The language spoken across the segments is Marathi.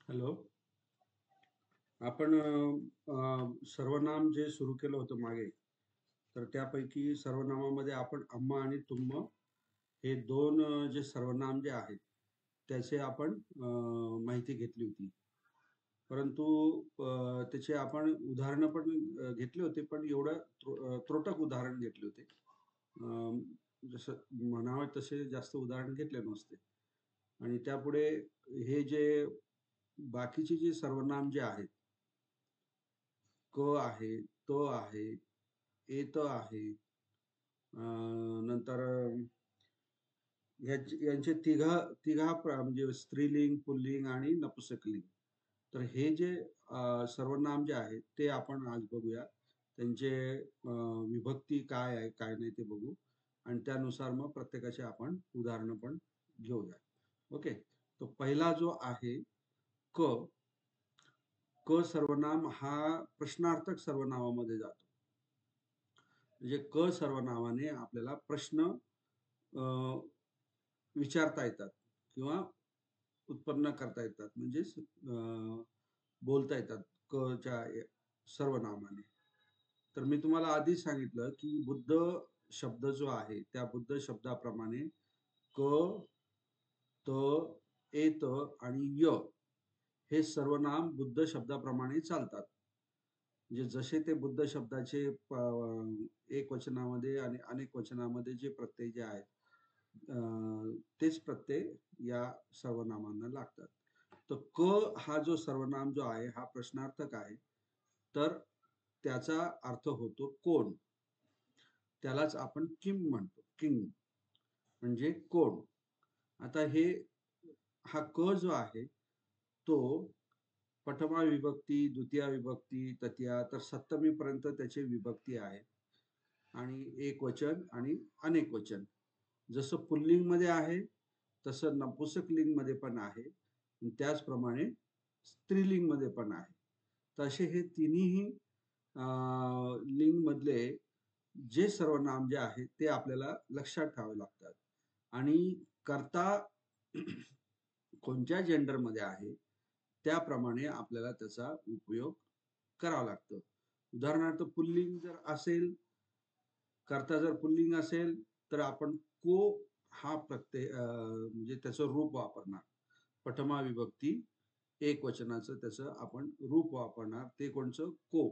हॅलो. आपण सर्वनाम जे सुरू केलं होतं मागे, तर त्यापैकी सर्वनामामध्ये आपण अम्मा आणि तुम्म हे दोन जे सर्वनाम जे आहेत, त्याचे आपण माहिती घेतली होती. परंतु त्याचे आपण उदाहरणं पण घेतले होते, पण एवढं त्रोटक उदाहरण घेतले होते. अ, जसं म्हणावे तसे जास्त उदाहरण घेतले नसते. आणि त्यापुढे हे जे बाकीचे जे सर्वनाम जे आहेत, क आहे, त आहे, एत आहे, नंतर यांचे म्हणजे स्त्रीलिंग, पुल्लिंग आणि नपुंसकलिंग. तर हे जे सर्वनाम जे आहेत ते आपण आज बघूया. त्यांचे विभक्ती काय आहे, काय नाही ते बघू आणि त्यानुसार मग प्रत्येकाचे आपण उदाहरणं पण घेऊया. ओके. तो पहिला जो आहे क, क सर्वनाम हा प्रश्नार्थक सर्वनामामध्ये जातो. म्हणजे क सर्वनामाने आपल्याला प्रश्न विचारता येतात किंवा उत्पन्न करता येतात, म्हणजेच बोलता येतात च्या सर्वनामाने. तर मी तुम्हाला आधी सांगितलं की बुद्ध शब्द जो आहे त्या बुद्ध शब्दाप्रमाणे क, त, एत आणि य हे सर्वनाम बुद्ध शब्दाप्रमाणे चालतात. म्हणजे जसे ते बुद्ध शब्दाचे एक वचनामध्ये आणि अनेक वचनामध्ये जे प्रत्यय जे आहेत, तेच प्रत्यय या सर्वनामांना लागतात. तर क हा जो सर्वनाम जो आहे हा प्रश्नार्थक आहे. तर त्याचा अर्थ होतो कोण. त्यालाच आपण किम म्हणतो. किंग म्हणजे कोण. आता हा क जो आहे तो प्रथमा विभक्ती, द्वितीया विभक्ती, तृतीया तर सप्तमी पर्यंत त्याची विभक्ती आहे. आणि एक वचन आणि अनेक वचन. जसं पुल्लिंग मध्ये आहे तसं नपुंसकलिंग मध्ये पण आहे. त्याचप्रमाणे स्त्रीलिंग मध्ये पण आहे. तर असे हे तिन्ही लिंग मधले जे सर्वनाम जे आहे ते आपल्याला लक्षात ठेवावे लागतात. आणि कर्ता कोणत्या जेंडरमध्ये आहे त्याप्रमाणे आपल्याला त्याचा उपयोग करावा लागतो. उदाहरणार्थ पुल्लिंग जर असेल, कर्ता जर पुल्लिंग असेल तर आपण को हा प्रत्यय म्हणजे त्याचं रूप वापरणार. प्रथमा विभक्ती एक वचनाचं त्याचं आपण रूप वापरणार, ते कोणचं को.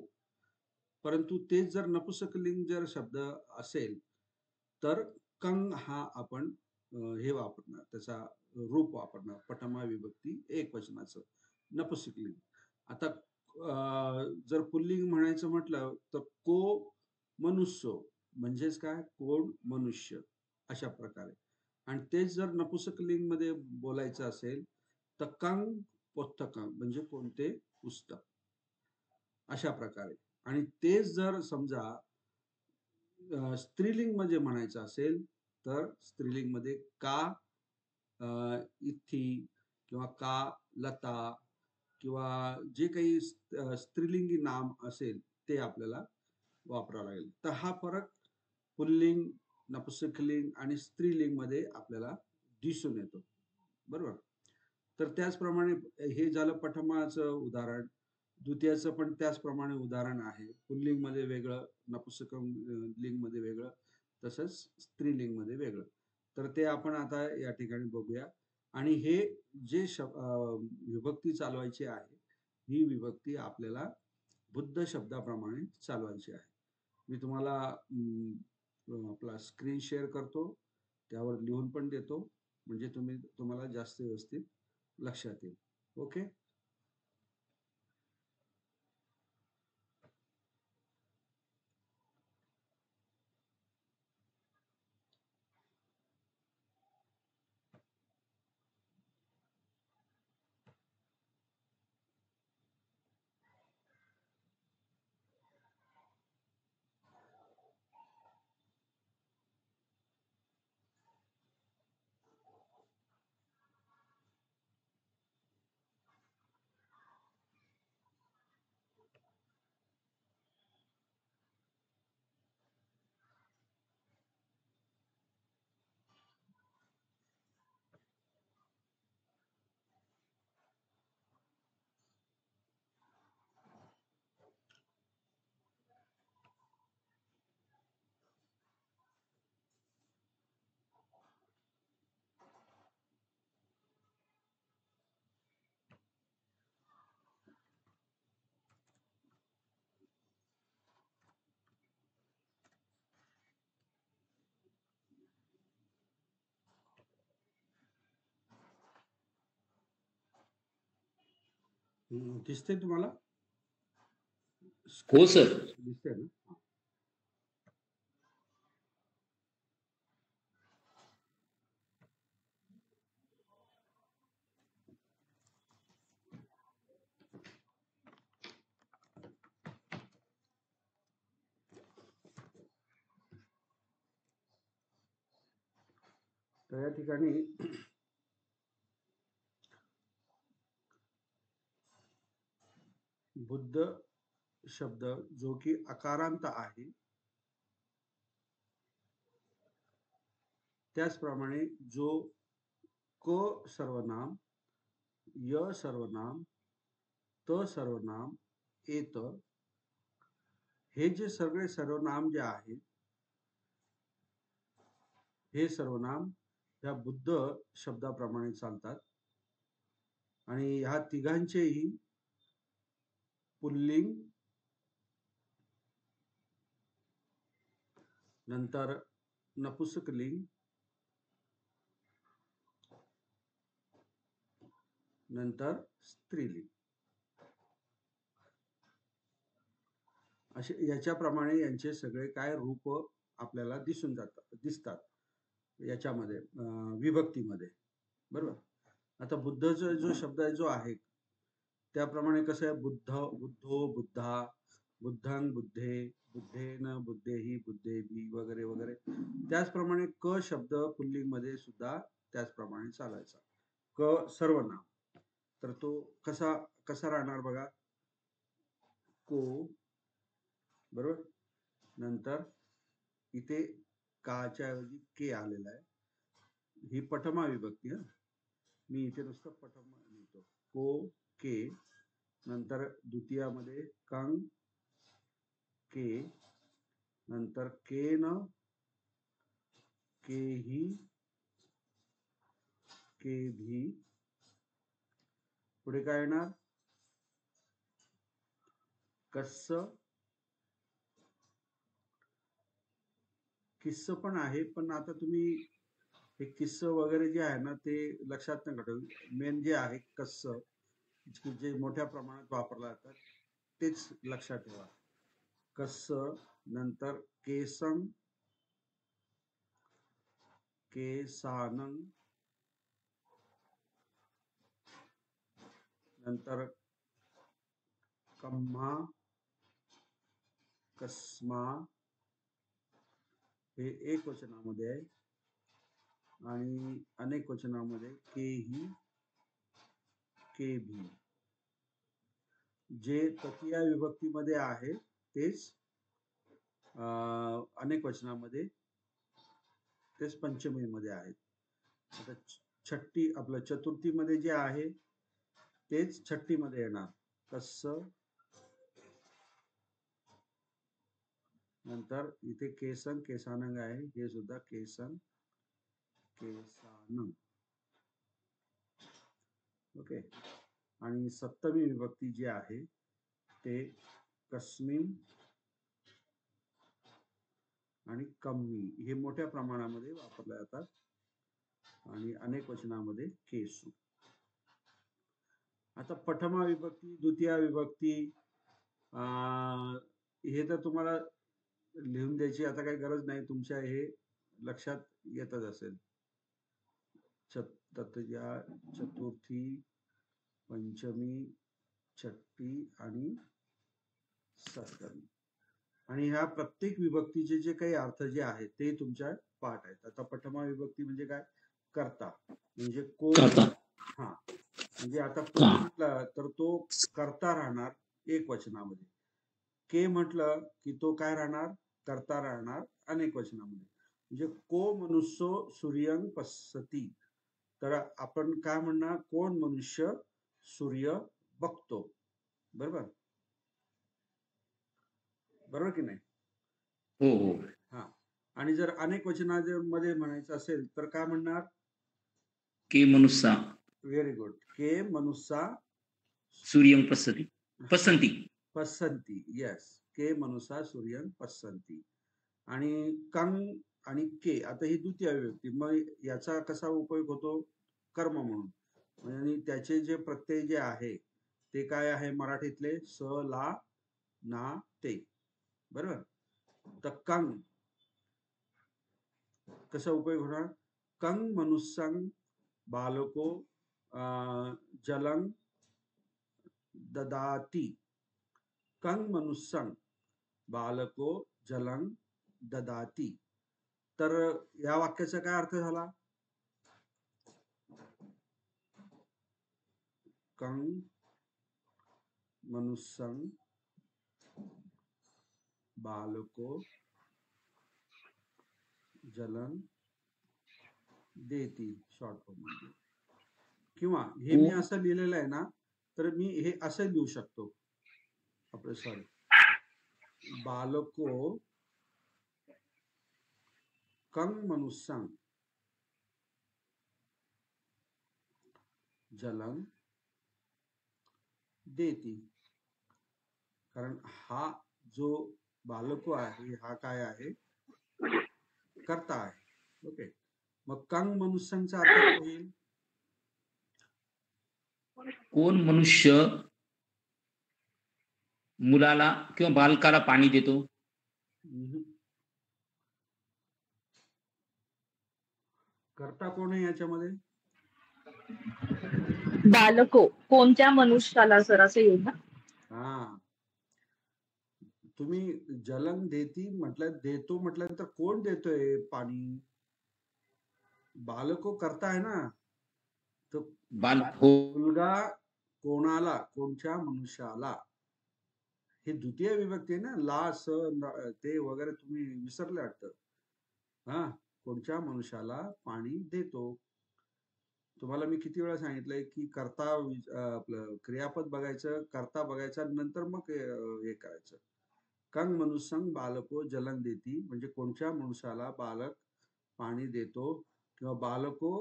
परंतु तेच जर नपुंसकलिंग जर शब्द असेल तर कंग हा आपण हे वापरणार, त्याचा रूप वापरणार, प्रथमा विभक्ती एक वचनाचं नपुंसकलिंग. आता जर पुल्लिंग म्हणायचं म्हटलं तर को मनुष्य म्हणजेच काय, कोण मनुष्य अशा प्रकारे. आणि तेच जर नपुंसकलिंग मध्ये बोलायचं असेल तर कंग पुस्तकं म्हणजे कोणते पुस्तक अशा प्रकारे. आणि तेच जर समजा स्त्रीलिंग मध्ये म्हणायचं असेल तर स्त्रीलिंग मध्ये का, इथी किंवा का लता किंवा जे काही स्त्रीलिंगी नाम असेल ते आपल्याला वापरावं लागेल. तर हा फरक पुल्लिंग, नपुंसकलिंग आणि स्त्रीलिंग मध्ये आपल्याला दिसून येतो. बरोबर. तर त्याचप्रमाणे हे झालं प्रथमाचं उदाहरण. द्वितीयाचं पण त्याचप्रमाणे उदाहरण आहे. पुल्लिंग मध्ये वेगळं, नपुंसक लिंग मध्ये वेगळं, तसंच स्त्रीलिंग मध्ये वेगळं. तर ते आपण आता या ठिकाणी बघूया. आणि हे जे विभक्ती चालवायची आहे, ही विभक्ती आपल्याला बुद्ध शब्दाप्रमाणे चालवायची आहे. मी तुम्हाला आपला स्क्रीन शेअर करतो, त्यावर लिहून पण देतो, म्हणजे तुम्हाला जास्त व्यवस्थित लक्षात येईल. ओके. दिसते तुम्हाला? हो सर. दिसते ना? तर या ठिकाणी बुद्ध शब्द जो की आकारांत आहे, त्याचप्रमाणे जो क सर्वनाम, य सर्वनाम, त सर्वनाम, एत, हे जे सगळे सर्वनाम जे आहेत, हे सर्वनाम ह्या बुद्ध शब्दाप्रमाणे चालतात आणि ह्या तिघांचेही पुल्लिंग, नंतर नपुंसकलिंग, नंतर स्त्रीलिंग, असे याच्याप्रमाणे यांचे सगळे काय रूप आपल्याला दिसतात याच्यामध्ये, विभक्तीमध्ये. बरोबर. आता बुद्धचा जो शब्द जो आहे त्याप्रमाणे कसं आहे, बुद्ध, बुद्धो, बुद्धा, बुद्धं, बुद्धे, बुद्धेन, बुद्धेही, बुद्धेबी वगैरे वगैरे. त्याचप्रमाणे क शब्द पुल्लिंग मध्ये सुद्धा त्याचप्रमाणे चालायचा. क सर्वनाम, तर तो कसा कसा राहणार बघा, को, बरोबर. नंतर इथे काच्या ऐवजी के आलेला आहे, ही पठमा विभक्ती. मी इथे नुसतं पठमा लिहितो, को, के, नंतर द्वितीयामध्ये कंग, के, नंतर केन, केही, केभी, पुढे काय येणार, कस्स, किस्स पण आहे, पण आता तुम्ही हे किस्स वगैरे जे आहे ना ते लक्षात नका ठेवू. मेन जे आहे कस्स, जे मोठ्या प्रमाणात वापरला जातात तेच लक्षात ठेवा. कस्स, नंतर केसं, केसानं, नंतर कम्हा, कस्मा, हे एक वचनामध्ये आहे आणि अनेक वचनामध्ये केही, केभी. जे तृतीय विभक्तीमध्ये आहे तेच अनेक वचनामध्ये, तेच पंचमीमध्ये आहेत. आता छट्टी आपलं चतुर्थीमध्ये जे आहे तेच छट्टीमध्ये येणार, कस्स, नंतर इथे केसन, केसानंग आहे, हे सुद्धा केसन, केसानंग. ओके. आणि सप्तमी विभक्ती जी आहे ते कस्मिन आणि कम्मी, हे मोठ्या प्रमाणामध्ये वापरले जातात आणि अनेक वचनामध्ये केसु. आता प्रथमा विभक्ती, द्वितीय विभक्ती, हे तर तुम्हाला लिहून द्यायची आता काही गरज नाही, तुमच्या हे लक्षात येतच असेल. तृतीया, चतुर्थी, पंचमी, छट्टी आणि सप्तमी. आणि ह्या प्रत्येक विभक्तीचे जे काही अर्थ जे आहेत ते तुमच्या पाठ आहेत. आता प्रथमा विभक्ती म्हणजे काय, कर्ता, म्हणजे को. हा, म्हणजे आता को म्हटलं तर तो कर्ता राहणार एक वचनामध्ये. के म्हटलं की तो काय राहणार, कर्ता राहणार अनेक वचनामध्ये. म्हणजे को मनुष्यो सूर्यं पश्यति, तर आपण काय म्हणणार, कोण मनुष्य सूर्य बघतो. बरोबर, बरोबर की नाही? हो हो. हा. आणि जर अनेक वचनामध्ये म्हणायचं असेल तर काय म्हणणार, के मनुष्या. Very good. के मनुष्या सूर्यं पश्यति, पसंती. पसंती, येस. के मनुष्या सूर्यं पसंती. आणि कंग आणि के, आता ही द्वितीय विभक्ती, मग याचा कसा उपयोग होतो, कर्म म्हणून. आणि त्याचे जे प्रत्यय जे आहे ते काय आहे मराठीतले? स, ला, ना, ते. बरोबर. तर कंग कसा उपयोग होणार? कंग मनुष्यं बालको जलं ददाती. कंग मनुष्यं बालको जलं ददाती. तर या वाक्याचा काय अर्थ झाला? कंग मनुष्यं बालको जलन देती, शॉर्ट फॉर्म मध्ये. किंवा हे मी असं लिहिलेलं आहे ना, तर मी हे असं लिहू शकतो. आपलं सॉरी, बालको कंग मनुष्यं जलन देती. कारण हा जो बालको आहे हा काय आहे? कर्ता आहे. ओके. मग कंग मनुष्यांचा अर्थ काय होईल? कोण मनुष्य मुलाला किंवा बालकाला पाणी देतो? कर्ता कोण आहे याच्यामध्ये? बालको कोणत्या मनुष्याला सर असं येईल ना? हा, तुम्ही जलन देती म्हटलं, देतो म्हटल्यानंतर कोण देतोय पाणी? बालको करता आहे ना. तर बाल हो. मुलगा कोणाला, कोणत्या मनुष्याला, हे द्वितीय विभक्ती आहे ना. ला, स, ते वगैरे तुम्ही विसरले वाटतं. हा, कोणत्या मनुष्याला पाणी देतो. तुम्हाला मी किती वेळा सांगितलंय की कर्ता आपलं क्रियापद बघायचं, कर्ता बघायचा, नंतर मग हे करायचं. कंग मनुष्यं बालको जलन देती म्हणजे कोणत्या मनुष्याला बालक पाणी देतो, किंवा बालको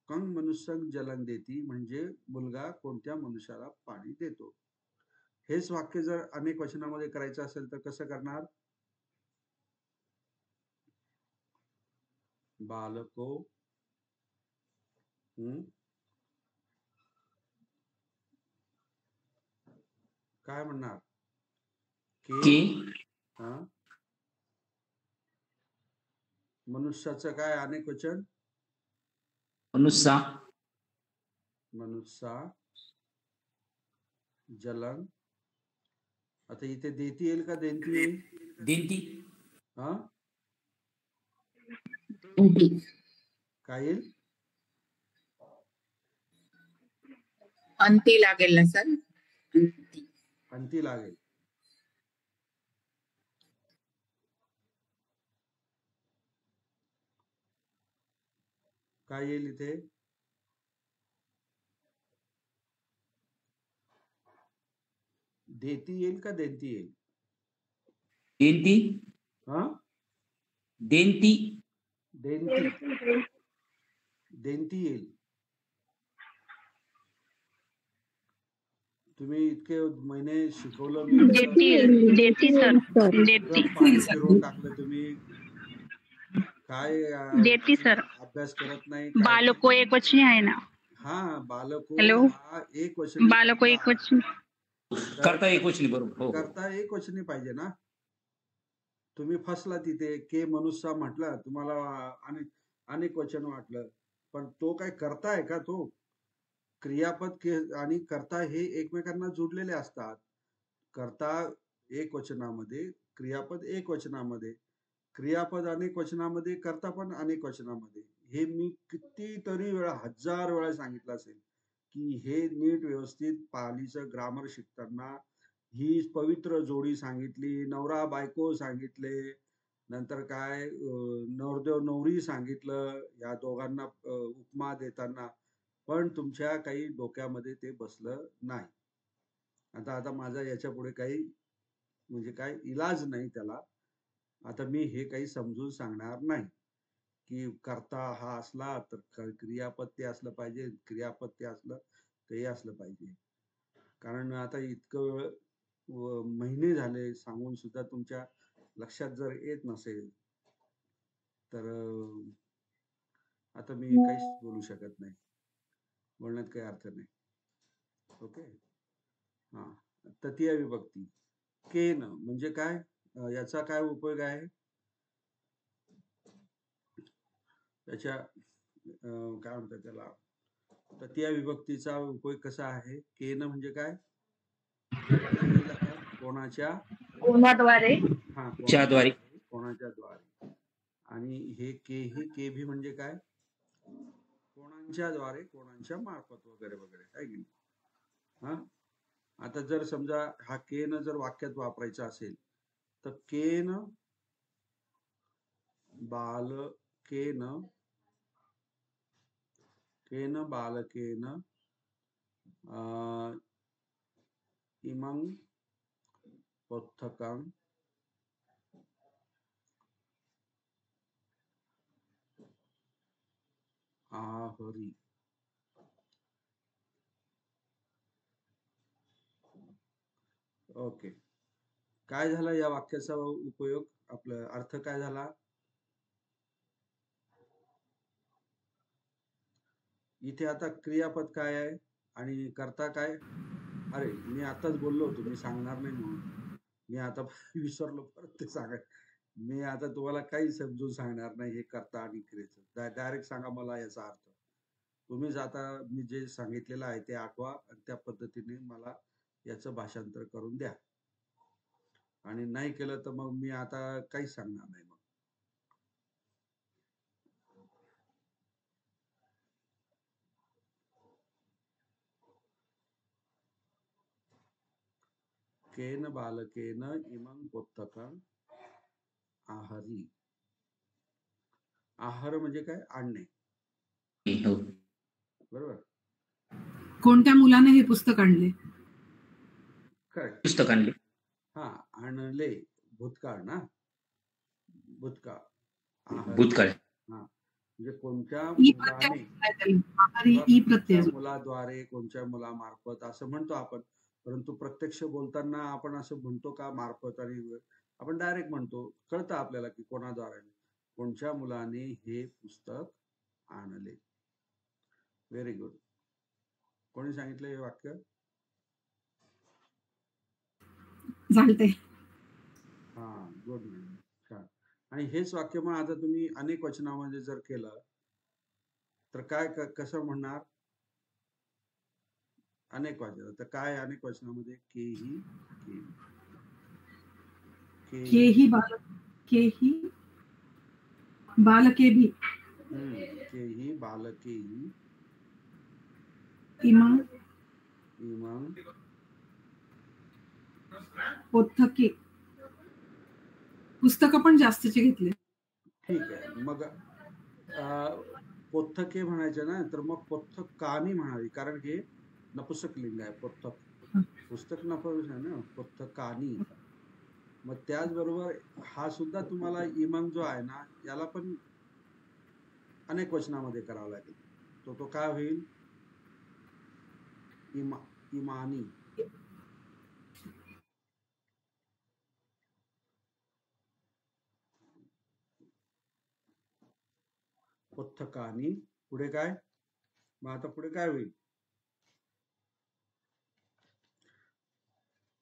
कंग मनुष्यं जलन देती म्हणजे मुलगा कोणत्या मनुष्याला पाणी देतो. हेच वाक्य जर अनेक वचनामध्ये करायचं असेल तर कसं करणार? बालको काय म्हणणार? की हा, मनुष्याचं काय अनेक वचन? मनुष्या मनुष्या जलन. आता इथे देती येईल का देंती येईल? देंती. हा, काय येईल? अंती लागेल ना सर? अंती लागेल. काय येईल इथे? देती येईल का देंती येईल? देंती. हा, देंती. देंती. देंती येईल. तुम्ही इतके महिने शिकवलं मी, देती सर, देती. पाणी फिरवून टाकलं तुम्ही. काय देती सर. अभ्यास करत नाही? बालको एक वचनी आहे ना. हा, बालको हॅलो? हा एक वचनी. बालको एक वचनी. करता एकवचनी. बरोबर. हो. करता एक वचनी पाहिजे ना. तुम्ही फसला तिथे. के मनुष्य म्हटलं, तुम्हाला अनेक वचन वाटलं, पण तो काय करता आहे का? तो क्रियापद आणि कर्ता हे एकमेकांना जोडलेले असतात. कर्ता एक वचनामध्ये, क्रियापद एक वचनामध्ये, क्रियापद अनेक वचनामध्ये, कर्ता पण अनेक वचनामध्ये. हे मी कितीतरी वेळा, 1000 वेळा सांगितलं असेल की हे नीट व्यवस्थित पालीचं ग्रामर शिकताना ही पवित्र जोडी सांगितली, नवरा बायको सांगितले, नंतर काय नवरदेव नवरी सांगितलं, या दोघांना उपमा देताना, पण तुमच्या काही डोक्यामध्ये ते बसलं नाही. आता माझा याच्या पुढे काही म्हणजे काय इलाज नाही त्याला. आता मी हे काही समजून सांगणार नाही की कर्ता हा असला तर क्रियापद ते असलं पाहिजे, क्रियापद ते असलं ते असलं पाहिजे. कारण आता इतकं महिने झाले सांगून सुद्धा तुमच्या लक्षात जर येत नसेल तर आता मी काहीच बोलू शकत नाही. बोलण्यात काही अर्थ नाही. ओके. हा, तृतीय विभक्ती. केन म्हणजे काय? याचा काय उपयोग आहे? त्याच्या काय म्हणतात त्याला, तृतीय विभक्तीचा उपयोग कसा आहे? केन म्हणजे काय? कसं येईल आता? कोणाच्या? कोणाद्वारे? हा, च्याद्वारे. कोणाच्या द्वारे. आणि हे के भी म्हणजे काय? कोणाच्या द्वारे, कोणाच्या मार्फत वगैरे वगैरे, आहे की नाही? हा, आता जर समजा हा केन जर वाक्यात वापरायचा असेल तर केन बालकेन, केन बालकेन इमं पुस्तकं आहरी. ओके, काय झाला या वाक्याचा उपयोग? आपला अर्थ काय झाला? इथे आता क्रियापद काय आहे आणि कर्ता काय? अरे, मी आताच बोललो होतो मी सांगणार नाही म्हणून. मी आता विसरलो, परत ते सांगाय. मी आता तुम्हाला काही समजून सांगणार नाही हे कर्ता आणि क्रियेचं. डायरेक्ट सांगा मला याचा अर्थ. तुम्हीच आता मी जे सांगितलेलं आहे ते आठवा आणि त्या पद्धतीने मला याचं भाषांतर करून द्या. आणि नाही केलं तर मग मी आता काहीच सांगणार नाही मग. केन बालकेन इमं पुस्तकं आहरी. आहार म्हणजे काय? आणणे. हो. बरोबर. कोणत्या मुलाने हे पुस्तक आणले? करेक्ट. पुस्तक आणले. हा, आणले भूतकाळ ना, भूतकाळ. आहारी. भूतकाळ. हा, म्हणजे कोणत्या ई प्रत्यय मुलाने काय त्याला? आहारी ई प्रत्यय. कोणत्या मुलाद्वारे, कोणत्या मुलामार्फत असं म्हणतो आपण. परंतु प्रत्यक्ष बोलताना आपण असं म्हणतो का मार्फत? आणि आपण डायरेक्ट म्हणतो, कळतं आपल्याला की कोणाद्वारे. कोणत्या मुलाने हे पुस्तक आणले. Very good. कोणी सांगितलं हे वाक्य? चालते. हा, गुड. छान. आणि हेच वाक्य मग आता तुम्ही अनेक वचनामध्ये जर केलं तर काय कसं म्हणणार? अनेक वचन तर काय अनेक वचनामध्ये? केही, केही बाल, केही बालके भी. केही बालकेही इमं पुस्तके. पुस्तकं पण जास्तीचे घेतले. ठीक आहे. मग पुस्तके म्हणायचे ना, तर मग पुस्तकानी म्हणावी, कारण हे नपुंसक लिंग आहे. पुस्तक नपुंसक आहे ना, पुस्तकानी. मग त्याचबरोबर हा सुद्धा तुम्हाला इमंग जो आहे ना, याला पण अनेक वचनामध्ये करावा लागेल. तो काय होईल? इमानी. पुस्तकानी. पुढे काय? मग आता पुढे काय होईल?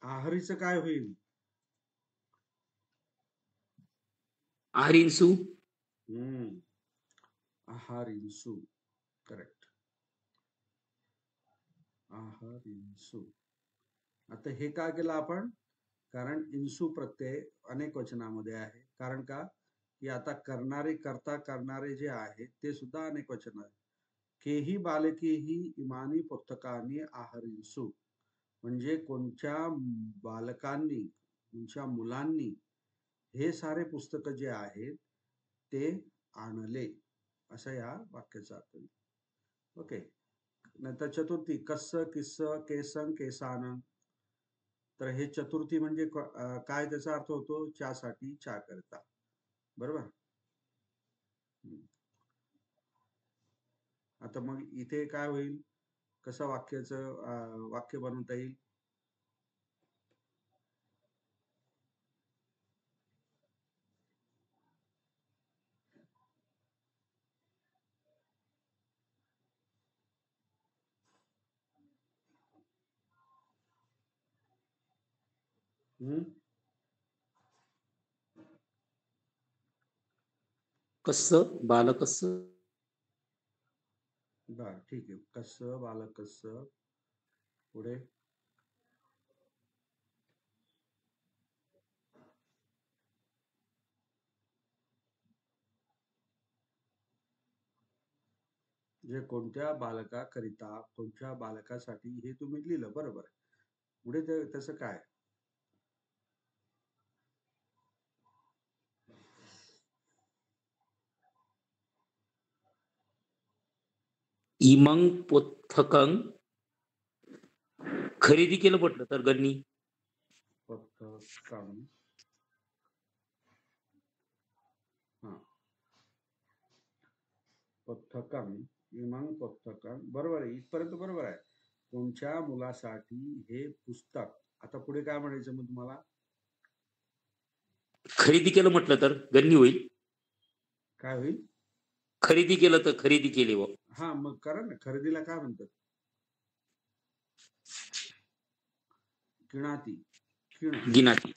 आहारीचं काय होईल? आहारींसू. आहारिंसू. करेक्ट. आहारिंसू. आता हे का केलं आपण? कारण इंसू प्रत्यय अनेक वचनामध्ये आहे. कारण का? की आता करणारे, कर्ता करणारे जे आहेत ते सुद्धा अनेक वचन आहे. केही बालकेही इमानी पुस्तकानी आहारिंसू. म्हणजे कोणत्या बालकांनी, कोणत्या मुलांनी हे सारे पुस्तक जे आहेत ते आणले, असं या वाक्याचा अर्थ. ओके. नंतर चतुर्थी. कस्स, किस्स, केसं, केसानं. तर हे चतुर्थी म्हणजे काय त्याचा अर्थ होतो? च्यासाठी, च्या करता. बरोबर. आता मग इथे काय होईल? कसं वाक्य बनवता येईल? हम्म? कसं बालकस्य. बर ठीक आहे. कसं बालकस्य. पुढे जे कोणत्या बालकाकरिता, कोणत्या बालकासाठी, हे तुम्ही लिहिलं बरोबर आहे. पुढे तसं काय? इमंग पुस्तकं खरेदी केलं म्हटलं तर गण्णी. पुस्तकं. हा. पुस्तकं, इमंग पुस्तकं, बरोबर आहे. इथपर्यंत बरोबर आहे. कोणत्या मुलासाठी हे पुस्तक. आता पुढे काय म्हणायचं मग तुम्हाला? खरेदी केलं म्हटलं तर गण्णी होईल. काय होईल? खरेदी केलं तर खरेदी केली व. हा, मग करा ना. खरेदीला काय म्हणतात? किणाती. किण गिनाती.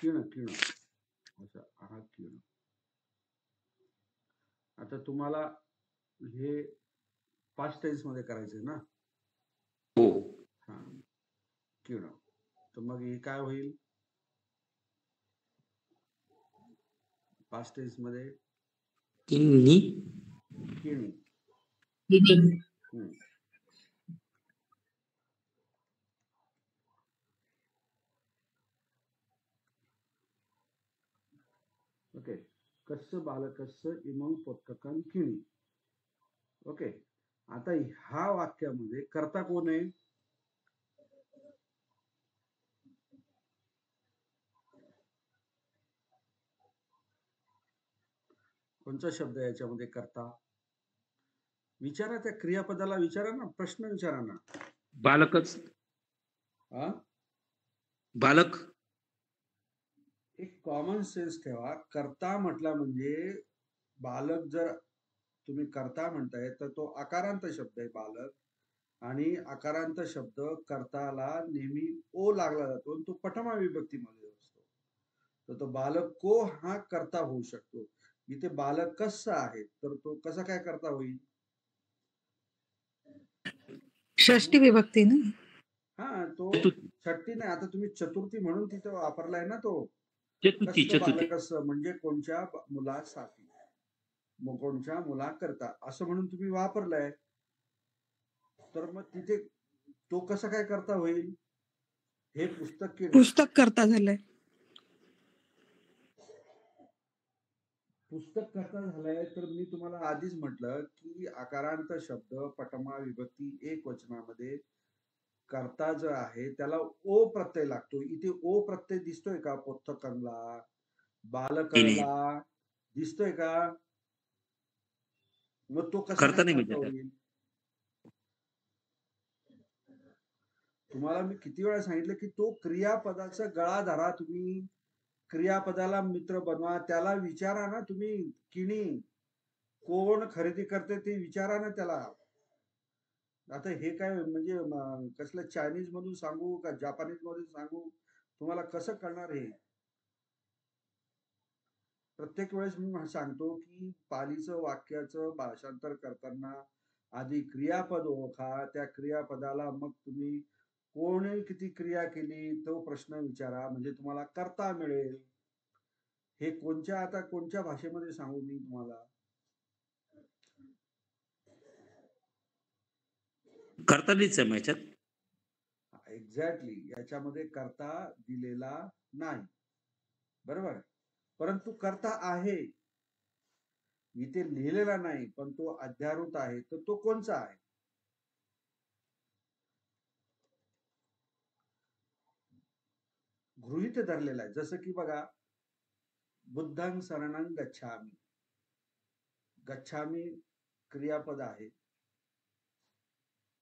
किण किण असं. हा, किण. आता तुम्हाला हे पास्ट टेन्स मध्ये करायचंय ना? हो. हा, किण. तर मग हे काय होईल पास्ट टेन्स मध्ये? किन्नी. किणी. हम्म. ओके. कस्य बालकस्य इमं पुस्तकं किणी. ओके. आता ह्या वाक्यामध्ये कर्ता कोण आहे? कोणता शब्द आहे याच्यामध्ये कर्ता? विचारा, त्या क्रियापदाला विचारा ना, प्रश्न विचारा ना. बालकच. हा, बालक. एक कॉमन सेन्स ठेवा. कर्ता म्हटला म्हणजे बालक. जर तुम्ही कर्ता म्हणताय तर तो आकारांत शब्द आहे बालक. आणि आकारांत शब्द कर्ताला नेहमी ओ लागला जातो आणि तो पटमा विभक्तीमध्ये असतो. तर तो बालक को हा कर्ता होऊ शकतो. इथे बालक कसा आहे तर तो कसा काय कर्ता होईल? षष्टी विभक्ती ना. हा, तो चतुर्थी. षष्टी नाही. आता तुम्ही चतुर्थी म्हणून तिथे वापरलाय ना तो. चतुर्थी. कसं चतुर्थी. बालक म्हणजे कोणत्या मुलासाठी, मग कोणत्या मुलाकरता असं म्हणून तुम्ही वापरलाय. तर मग तिथे तो कसा काय करता होईल? हे पुस्तक करता झालंय. पुस्तक करता झालंय. तर मी तुम्हाला आधीच म्हटलं की आकारांत शब्द पटमा विभक्ती एक वचनामध्ये कर्ता जो आहे त्याला ओ प्रत्यय लागतो. इथे ओ प्रत्यय दिसतोय का पुस्तकांना, बालकाला? दिसतोय का? मग तो कसा करता काय नाही करता म्हणजे होईल? तुम्हाला मी किती वेळा सांगितलं की तो क्रियापदाचा गळा धरा. तुम्ही क्रियापदाला मित्र बनवा. त्याला विचारा ना तुम्ही. किणी कोण खरेदी करते ते विचारा ना त्याला. आता हे काय म्हणजे कसलं चायनीज मधून सांगू का जापानीज मधून सांगू? तुम्हाला कसं कळणार हे? प्रत्येक वेळेस मी सांगतो की पालीचं वाक्याचं भाषांतर करताना आधी क्रियापद ओळखा. त्या क्रियापदाला मग तुम्ही कोणी किती क्रिया केली तो प्रश्न विचारा, म्हणजे तुम्हाला कर्ता मिळेल. हे आता कोणत्या भाषेमध्ये सांगू मी तुम्हाला? करता नाहीच आहे याच्यात. एक्झॅक्टली. याच्यामध्ये कर्ता दिलेला नाही, बरोबर. परंतु कर्ता आहे इथे लिहिलेला नाही, पण तो अध्यारूत आहे. तर तो कोणचा आहे? गृहीत धरलेला आहे. जसं की बघा, बुद्धं शरणं गच्छामि. गच्छामि क्रियापद आहे.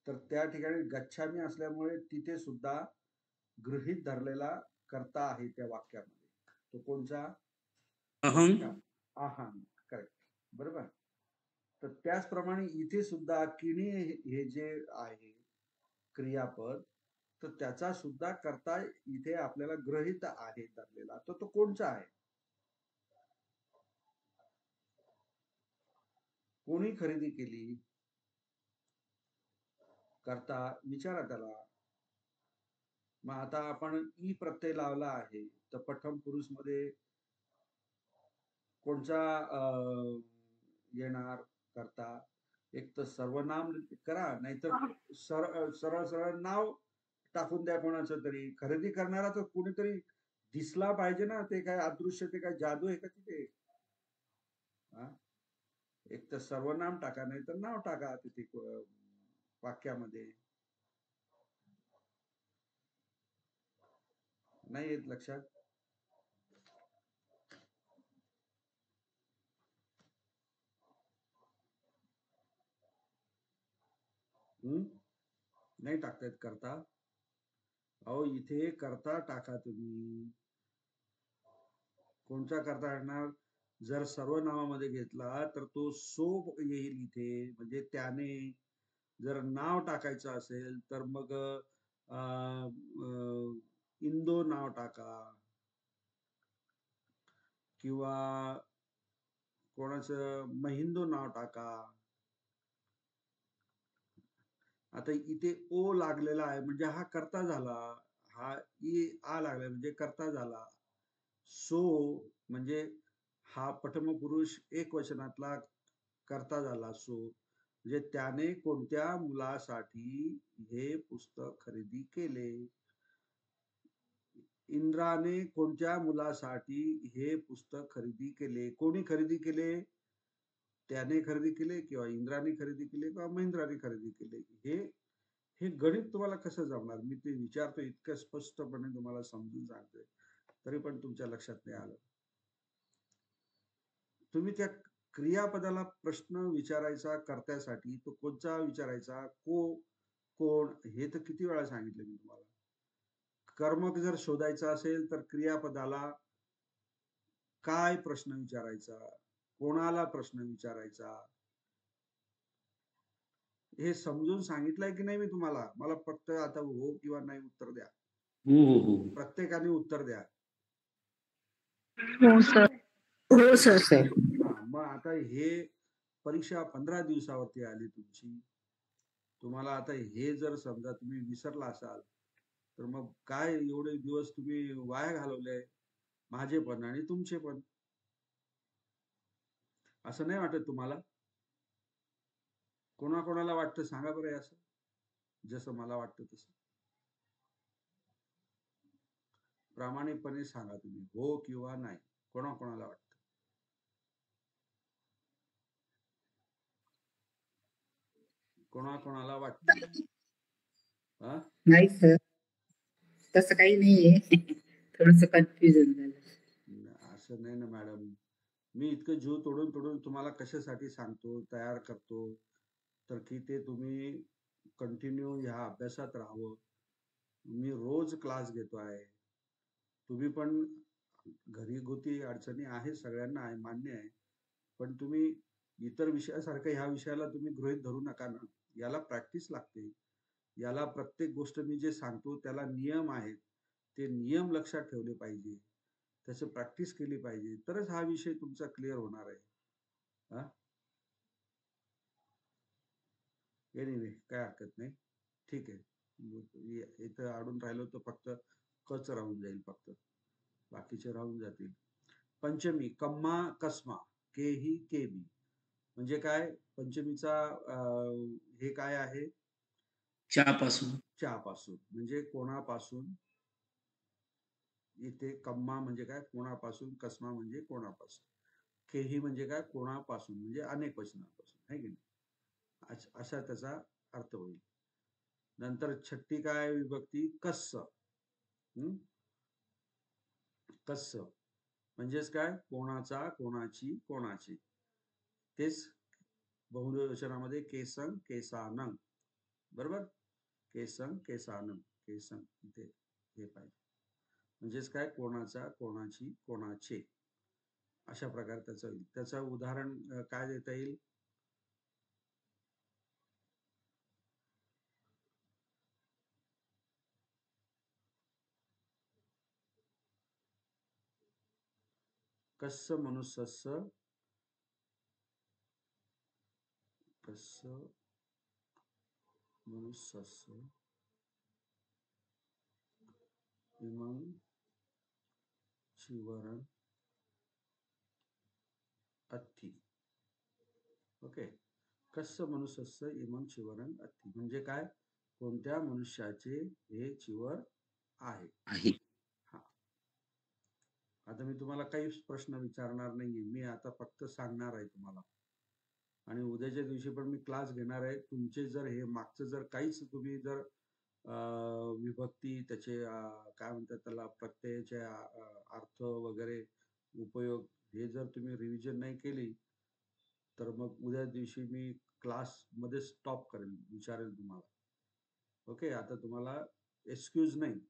तर त्या ठिकाणी गच्छामि असल्यामुळे तिथे सुद्धा गृहीत धरलेला कर्ता आहे त्या वाक्यामध्ये. तो कोणचा? अहं. अहं. करेक्ट, बरोबर. तर त्याचप्रमाणे इथे सुद्धा किणी हे जे आहे क्रियापद, तर त्याचा सुद्धा कर्ता इथे आपल्याला ग्रहित आहे धरलेला, तर तो कोणचा आहे? कोणी खरेदी केली? कर्ता विचारा त्याला. मग आता आपण ई प्रत्यय लावला आहे, तर प्रथम पुरुष मध्ये कोणचा येणार करता? एक तर सर्वनाम करा, नाहीतर सरळ सरळ नाव टाकून द्या कोणाचं तरी. खरेदी करणारा तर कोणीतरी दिसला पाहिजे ना. ते काय अदृश्य, ते काय जादू आहे का तिथे? एक तर सर्वनाम टाका, नाही तर नाव टाका तिथे वाक्यामध्ये. नाही येत लक्षात? नाही टाकतायत करता? अहो इथे करता टाका तुम्ही. कोणता करता येणार? जर सर्वनामामध्ये घेतला तर तो सो येईल इथे, म्हणजे त्याने. जर नाव टाकायचं असेल तर मग इंदो नाव टाका, किंवा कोणाचं महिंदो नाव टाका. आता इथे ओ लागलेला आहे म्हणजे हा कर्ता झाला, हा ई आ लागला म्हणजे कर्ता झाला. सो म्हणजे हा प्रथमपुरुष एक वचनातला कर्ता झाला. सो म्हणजे त्याने कोणत्या मुलासाठी हे पुस्तक खरेदी केले? इंद्राने कोणत्या मुलासाठी हे पुस्तक खरेदी केले? कोणी खरेदी केले? त्याने खरेदी केले, किंवा इंद्राने खरेदी केले, किंवा महेंद्राने खरेदी केले? हे गणित तुम्हाला कसं जमणार? मी ते विचारतो इतकं स्पष्टपणे तुम्हाला समजून सांगतोय, तरी पण तुमच्या लक्षात नाही आलं. तुम्ही त्या क्रियापदाला प्रश्न विचारायचा कर्त्यासाठी, तो कोणता विचारायचा? कोण? हे तर किती वेळा सांगितलं मी तुम्हाला. कर्म जर शोधायचं असेल तर क्रियापदाला काय प्रश्न विचारायचा, कोणाला प्रश्न विचारायचा, हे समजून सांगितलंय की नाही मी तुम्हाला? मला फक्त आता हो किंवा नाही उत्तर द्या. हो. प्रत्येकाने उत्तर द्या. हो सर. हो सर. मग आता हे परीक्षा 15 दिवसावरती आली तुमची. तुम्हाला आता हे जर समजा तुम्ही विसरला असाल, तर मग काय एवढे दिवस तुम्ही वाया घालवले, माझे पण आणि तुमचे पण. असं नाही वाटत तुम्हाला? कोणाकोणाला वाटतं सांगा बरं असं, जसं मला वाटतं तसं. प्रामाणिकपणे सांगा तुम्ही, हो किंवा नाही. कोणाकोणाला वाटतं? कोणाकोणाला वाटतं? नाही सर, तसं काही नाहीये. थोडस कन्फ्युजन झालं. असं नाही ना मॅडम. मी इतकं जीव तोडून तोडून तुम्हाला कशासाठी सांगतो, तयार करतो, तर की ते तुम्ही कंटिन्यू ह्या अभ्यासात राहावं. मी रोज क्लास घेतो आहे. तुम्ही पण घरीगुती अडचणी आहे, सगळ्यांना आहे, मान्य आहे. पण तुम्ही इतर विषयासारखं ह्या विषयाला तुम्ही गृहीत धरू नका ना. याला प्रॅक्टिस लागते. याला प्रत्येक गोष्ट मी जे सांगतो त्याला नियम आहेत. ते नियम लक्षात ठेवले पाहिजे, त्याची प्रॅक्टिस केली पाहिजे, तरच हा विषय तुमचा क्लिअर होणार आहे. एनिवे काय हरकत नाही, ठीक आहे. इथं अडून राहिलो तर फक्त कच राहून जाईल, फक्त बाकीचे राहून जातील. पंचमी कम्मा कस्मा केही केबी म्हणजे काय? पंचमीचा हे काय आहे? चहापासून. चहापासून म्हणजे कोणापासून? इथे कम्मा म्हणजे काय? कोणापासून. कस्मा म्हणजे कोणापासून. केही म्हणजे काय? कोणापासून म्हणजे अनेक वचनापासून, आहे की नाही? असा त्याचा अर्थ होईल. नंतर छट्टी काय विभक्ती? कस्स. कस्स म्हणजेच काय? कोणाचा, कोणाची, कोणाचे. तेच बहुवचनामध्ये केसं केसानं. बरोबर? केसं केसानं. केसं इथे हे पाहिजे. म्हणजेच काय? कोणाचा, कोणाची, कोणाचे. अशा प्रकारे त्याचं होईल. त्याचं उदाहरण काय देता येईल? कस्य मनुष्यस्य इमं चिवरं अत्ति. ओके, कस्य मनुष्यस्य इमं चिवरं अत्ति म्हणजे काय? कोणत्या मनुष्याचे हे चिवर आहे. हा, आता मी तुम्हाला काहीच प्रश्न विचारणार नाहीये, मी आता फक्त सांगणार आहे तुम्हाला. आणि उद्याच्या दिवशी पण मी क्लास घेणार आहे. तुमचे जर हे मागचं जर काहीच तुम्ही जर विभक्ती त्याचे काय म्हणतात त्याला प्रत्ययाचे अर्थ वगैरे उपयोग हे जर तुम्ही रिव्हिजन नाही केली तर मग उद्या दिवशी मी क्लास मध्ये स्टॉप करेल, विचारेल तुम्हाला. ओके, आता तुम्हाला एक्सक्यूज नाही.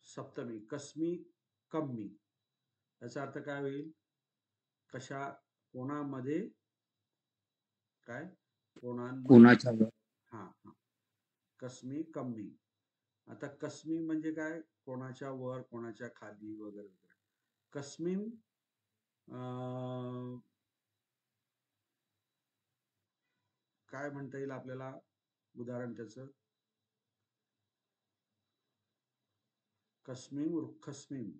सप्तमी कस्मी कम्मी याचा अर्थ काय होईल? कशा, कोणामध्ये, काय, कोणाच्या हा हा, कस्मी कम्मी. आता कस्मी म्हणजे काय? कोणाच्या वर, कोणाच्या खाली वगैरे वगैरे. कस्मिन काय म्हणता येईल आपल्याला उदाहरण त्याचं? कस्मिन वृक्षस्मिन.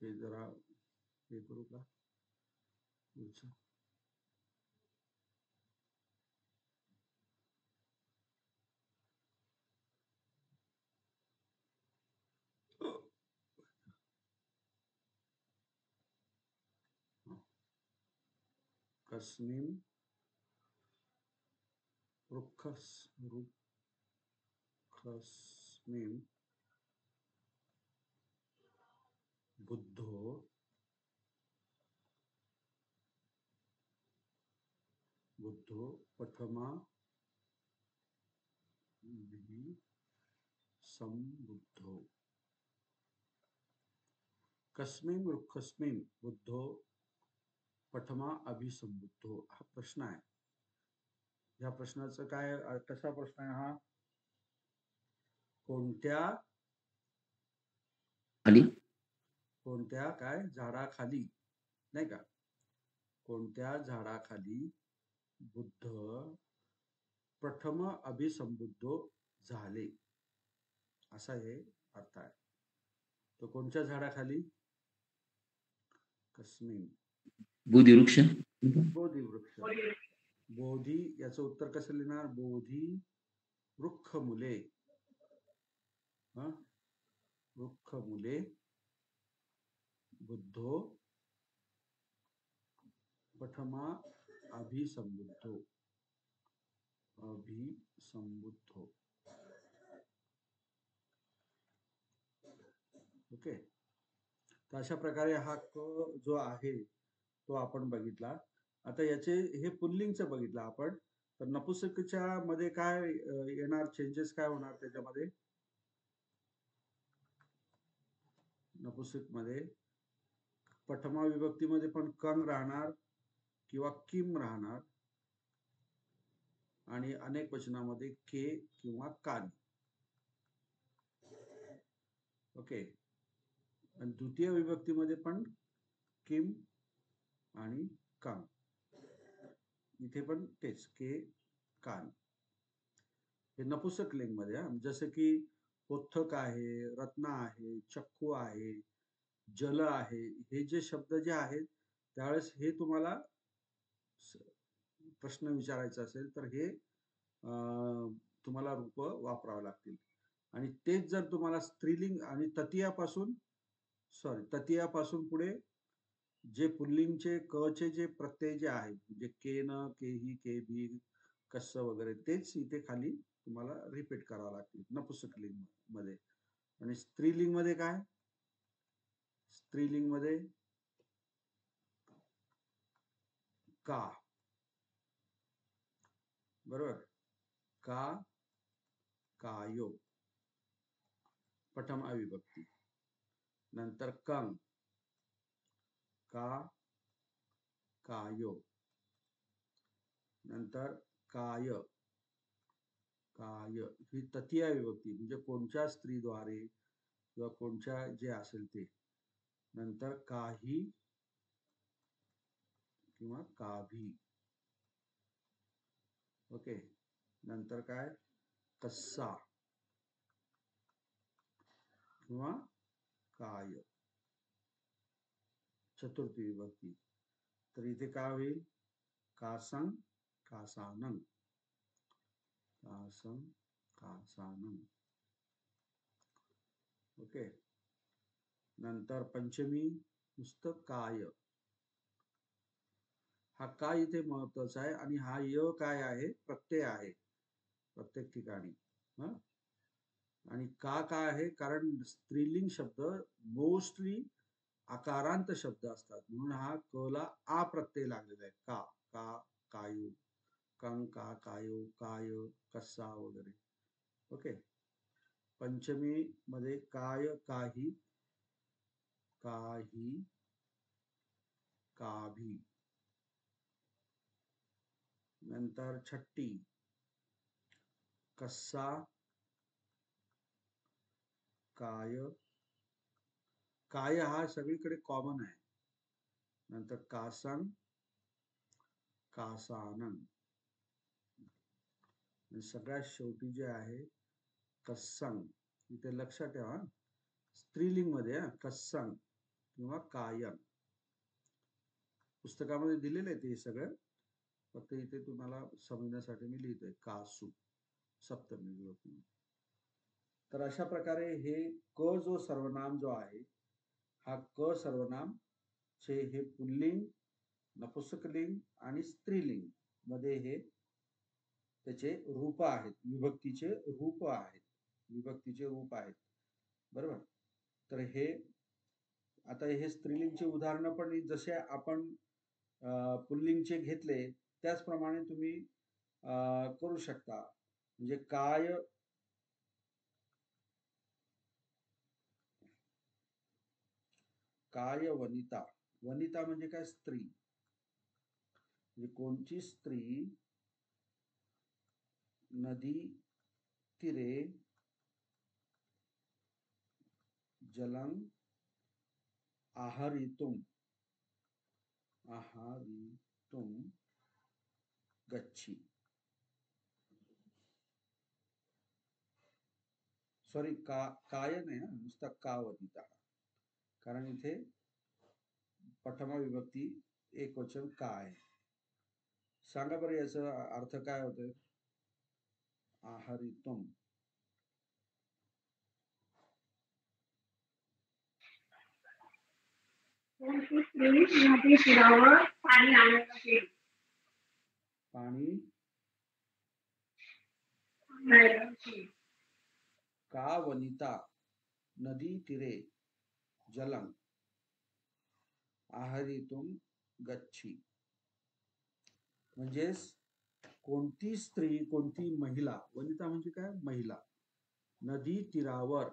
हे जरा हे करू का पुढचं? कस्मिन वृक्षस्मिन बुद्धो प्रथमा संबुद्धो. कस्मिन वृक्षस्मिन बुद्धो प्रथमा अभिसंबुद्धो. हा प्रश्न आहे. या प्रश्नाचं काय, कसा प्रश्न आहे हा? कोणत्या काय झाडाखाली, नाही का, कोणत्या झाडाखाली बुद्ध प्रथम अभिसंबुद्धो झाले, असा हे अर्थ आहे. तो कोणत्या झाडाखाली? कस्मिन बोधिवृक्ष. बोधिवृक्ष. बोधी याचं उत्तर कसं लिहिणार? बोधी वृक्ष मुले. वृक्ष मुले बुद्धो प्रथमा अभिसंबुद्धो. ओके, तर अशा प्रकारे हा क जो आहे तो आपण बघितला. आता याचे हे पुल्लिंगचं बघितलं आपण. तर नपुंसकच्या मध्ये काय येणार, चेंजेस काय होणार त्याच्यामध्ये? नपुंसक मध्ये प्रथमा विभक्तीमध्ये पण कम राहणार किंवा किम राहणार, आणि अनेक वचनामध्ये के किंवा कान. ओके, आणि द्वितीय विभक्तीमध्ये पण किम आणि कान. इथे पण तेच के कान. हे नपुंसक लिंग मध्ये. जसं की पोथक आहे, रत्न आहे, चक्कू आहे, जल आहे, हे जे शब्द जे आहेत त्यावेळेस हे तुम्हाला प्रश्न विचारायचा असेल तर हे तुम्हाला रूप वापरावे लागतील. आणि तेच जर तुम्हाला स्त्रीलिंग आणि तृतीयापासून पुढे जे पुल्लिंगचे कचे जे प्रत्यय जे आहेत, म्हणजे के न, केही, के भी, कस वगैरे, तेच इथे खाली तुम्हाला रिपीट करावं लागतील नपुंसक लिंग मध्ये. आणि स्त्रीलिंग मध्ये काय? स्त्रीलिंग मध्ये का, बरोबर, का, कायो प्रथम अविभक्ती. नंतर कं, का, कायो. नंतर काय, काय ही तृतीय विभक्ती म्हणजे कोणत्या स्त्रीद्वारे किंवा कोणत्या जे असेल ते. नंतर काही किंवा काभी. ओके. नंतर काय कसा किंवा काय. चतुर्थी विभक्ती. तर इथे काय होईल कासं कासानं. कासं कासानं. ओके. नंतर पंचमी नुसतं काय. हा काय इथे महत्वाचा आहे आणि हा य काय आहे प्रत्यय आहे प्रत्येक ठिकाणी. आणि का काय आहे कारण स्त्रीलिंग शब्द मोस्टली आकारांत शब्द असतात म्हणून हा क ला आ प्रत्यय लागलेला आहे. का का कायू कंका कायो काय कसा वगैरे. ओके. पंचमी मध्ये काय काही काही काभी. नंतर छट्टी कसा काय. काय हा सगळीकडे कॉमन आहे. नंतर कासं कासानं. सगळ्यात शेवटी जे आहे कस्सं. इथे लक्षात ठेवा स्त्रीलिंग मध्ये कस्सं किंवा कायं. पुस्तकामध्ये दिलेलं आहे ते सगळं फक्त इथे तुम्हाला समजण्यासाठी मी लिहितोय कासू सप्तमी विभक्ती. तर अशा प्रकारे हे क जो सर्वनाम जो आहे हा क सर्वनाम चे हे पुल्लिंग नपुंसकलिंग आणि स्त्रीलिंग मध्ये हे त्याचे रूप आहेत विभक्तीचे रूप आहेत विभक्तीचे रूप आहेत. बरोबर. तर हे आता हे स्त्रीलिंगचे उदाहरणं पण जसे आपण पुल्लिंगचे घेतले त्याचप्रमाणे तुम्ही करू शकता. म्हणजे काय काय वनिता. वनिता म्हणजे काय स्त्री. म्हणजे कोणची स्त्री नदी तीरे जलं आहारितुम गच्छी. सॉरी काय नाही ना नुसता का वनिता कारण इथे प्रथमा विभक्ती एक वचन काय. सांगा बरं याचा अर्थ काय होतोय. आहारितुम कोणती स्त्री नदी तीरावर पाणी आणायला गेली. पाणी का वनिता नदी तीरे जलं आहारितुम गच्छी. म्हणजेच कोणती स्त्री कोणती महिला वनिता म्हणजे काय महिला नदी तीरावर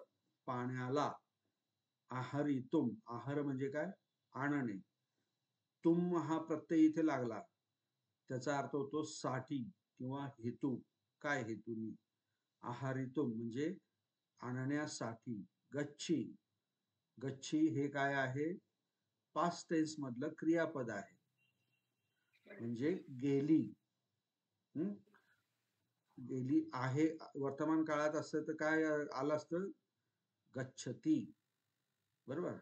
पाण्याला आहारितुम आहार म्हणजे काय आणणे. तुम हा प्रत्यय इथे लागला त्याचा अर्थ होतो साठी किंवा हेतू. काय हेतूनी आहारितुम म्हणजे आणण्यासाठी. गच्छी गच्छी हे काय आहे पास्ट टेन्स मधलं क्रियापद आहे म्हणजे गेली. गेली आहे वर्तमान काळात असतं तर काय आलं असतं गच्छती. बरोबर.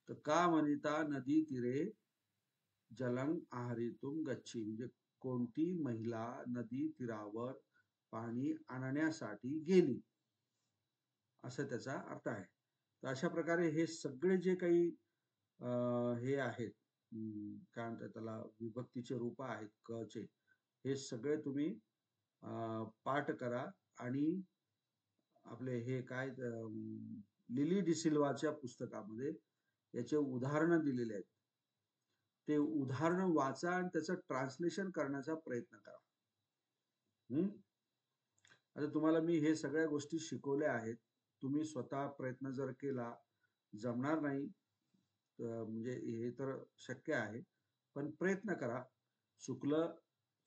तर का वनिता नदी तीरे जलं आहारितुम गच्छी म्हणजे कोणती महिला नदी तीरावर पाणी आणण्यासाठी गेली असं त्याचा अर्थ आहे. तर अशा प्रकारे हे सगळे जे काही हे आहेत काय म्हणतात त्याला विभक्तीचे रूप आहेत क चे हे सगळे तुम्ही पाठ करा आणि आपले हे काय लिली डिसिल्वाच्या पुस्तकामध्ये याचे उदाहरणं दिलेले आहेत ते उदाहरण वाचा आणि त्याचं ट्रान्सलेशन करण्याचा प्रयत्न करा. आता तुम्हाला मी हे सगळ्या गोष्टी शिकवल्या आहेत. तुम्ही स्वतः प्रयत्न जर केला जमणार नाही म्हणजे हे तर शक्य आहे पण प्रयत्न करा. चुकलं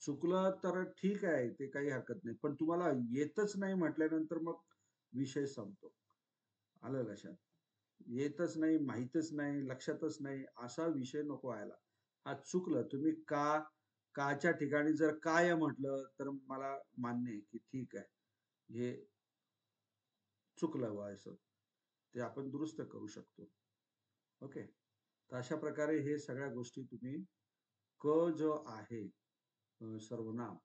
चुकलं तर ठीक आहे, ते काही हरकत नाही. पण तुम्हाला येतच नाही म्हटल्यानंतर मग विषय संपतो. आलं लक्षात? येतच नाही, माहीतच नाही, लक्षातच नाही, असा विषय नको व्हायला. हा चुकलं. तुम्ही काच्या ठिकाणी जर काय म्हटलं तर मला मान्य आहे की ठीक आहे. हे चुकलं बुवा असं. ते आपण दुरुस्त करू शकतो. ओके. तर अशा प्रकारे हे सगळ्या गोष्टी तुम्ही जो आहे सर्वनाम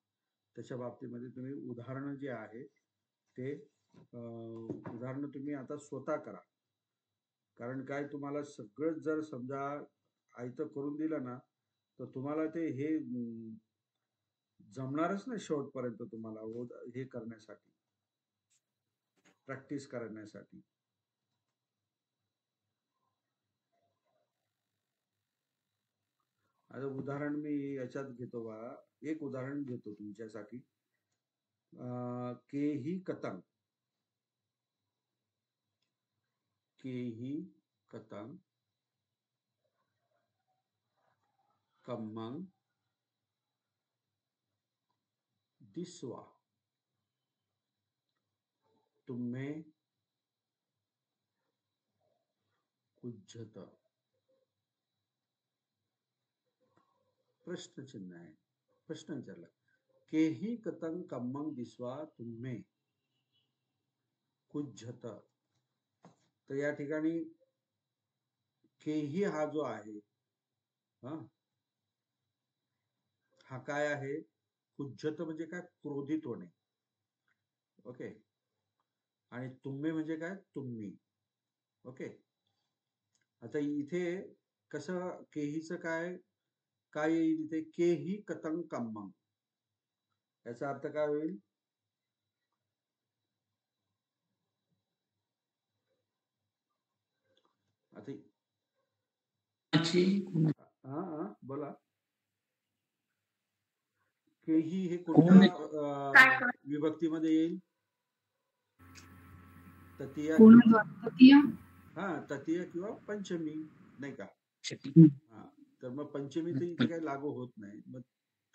त्याच्या बाबतीमध्ये तुम्ही उदाहरणं जे आहे ते उदाहरणं तुम्ही आता स्वतः करा. कारण काय तुम्हाला सगळं जर समजा आयतं करून दिलं ना तर तुम्हाला ते हे जमणारच नाही शेवटपर्यंत तुम्हाला हे करण्यासाठी, प्रॅक्टिस करण्यासाठी. आता उदाहरण मी याच्यात घेतो बा, एक उदाहरण घेतो तुमच्यासाठी. केही कतंग, केही कतंग कम्मंग दिसवा तुम्हें कुज्झत. प्रश्नचिन्ह आहे, प्रश्न विचारला. केही कतंग कम्मंग दिसवा तुम्हें कुज्झत. तर या ठिकाणी केही हा जो आहे हा काय आहे? कुज्झत म्हणजे काय? क्रोधित होणे. ओके. आणि तुम्ही म्हणजे काय? तुम्ही. ओके. आता इथे कसं केहीचं काय येईल इथे? केही कतंग कम्मंग. याचा अर्थ काय होईल? आता बोला. केही हे कोणत्या विभक्तीमध्ये येईल? तृतीया तृतीय किंवा पंचमी, नाही का? तर मग पंचमी तर इथे काही लागू होत नाही. मग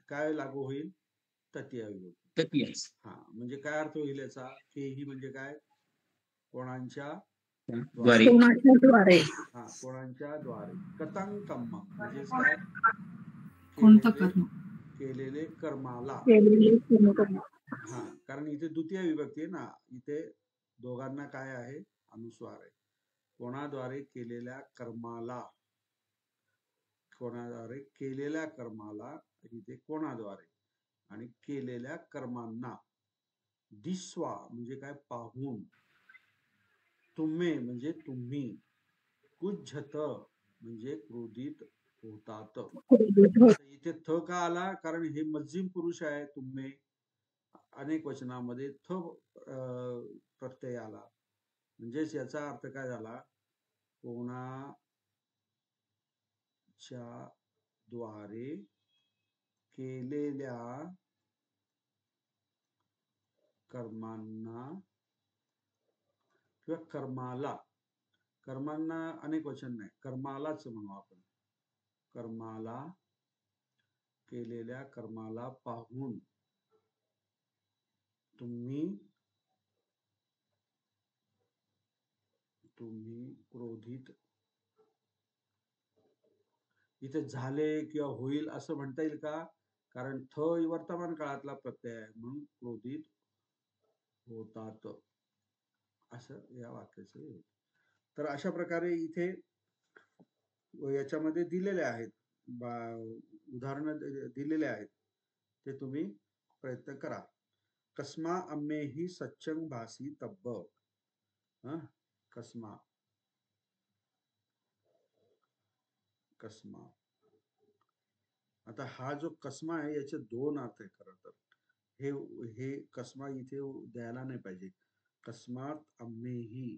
काय लागू होईल? तृतीय विभक्ती. म्हणजे काय अर्थ होईल याचा? केही म्हणजे काय? कोणाच्या द्वारे. कोणाच्या द्वारे. कतंग कम्मंग म्हणजे काय? केलेले कर्माला. कारण इथे द्वितीय विभक्ती आहे ना, इथे दोघांना काय आहे? अनुस्वार आहे. कोणाद्वारे केलेल्या कर्माला, कोणाद्वारे केलेल्या कर्माला, इथे कोणाद्वारे आणि केलेल्या कर्मांना. दिसवा म्हणजे काय? पाहून. तुम्ही म्हणजे तुम्ही. कुज्झत म्हणजे क्रोधित होतात. इथे थ का आला? कारण हे मध्यम पुरुष आहे. तुम्ही अनेक वचनामध्ये थ प्रत्यय आला. म्हणजेच याचा अर्थ काय झाला? कोणाच्या द्वारे केलेल्या कर्मांना किंवा कर्माला. कर्मांना अनेक वचन नाही, कर्मालाच म्हणू आपण. कर्माला, केलेल्या कर्माला पाहून तुम्ही क्रोधित. इथे झाले किंवा होईल असं म्हणता येईल का? कारण थ वर्तमान काळातला प्रत्यय आहे म्हणून क्रोधित होतात असं या वाक्याचं. तर अशा प्रकारे इथे याच्यामध्ये दिलेले आहेत, उदाहरण दिलेले आहेत, ते तुम्ही प्रयत्न करा. कस्मा अम्मेही सच्चंग भासी तब्ब. कस्मा, कस्मा. आता हा जो कस्मा आहे याचे दोन अर्थ आहे खरं तर. हे कस्मा इथे द्यायला नाही पाहिजे. कस्मात अम्मेही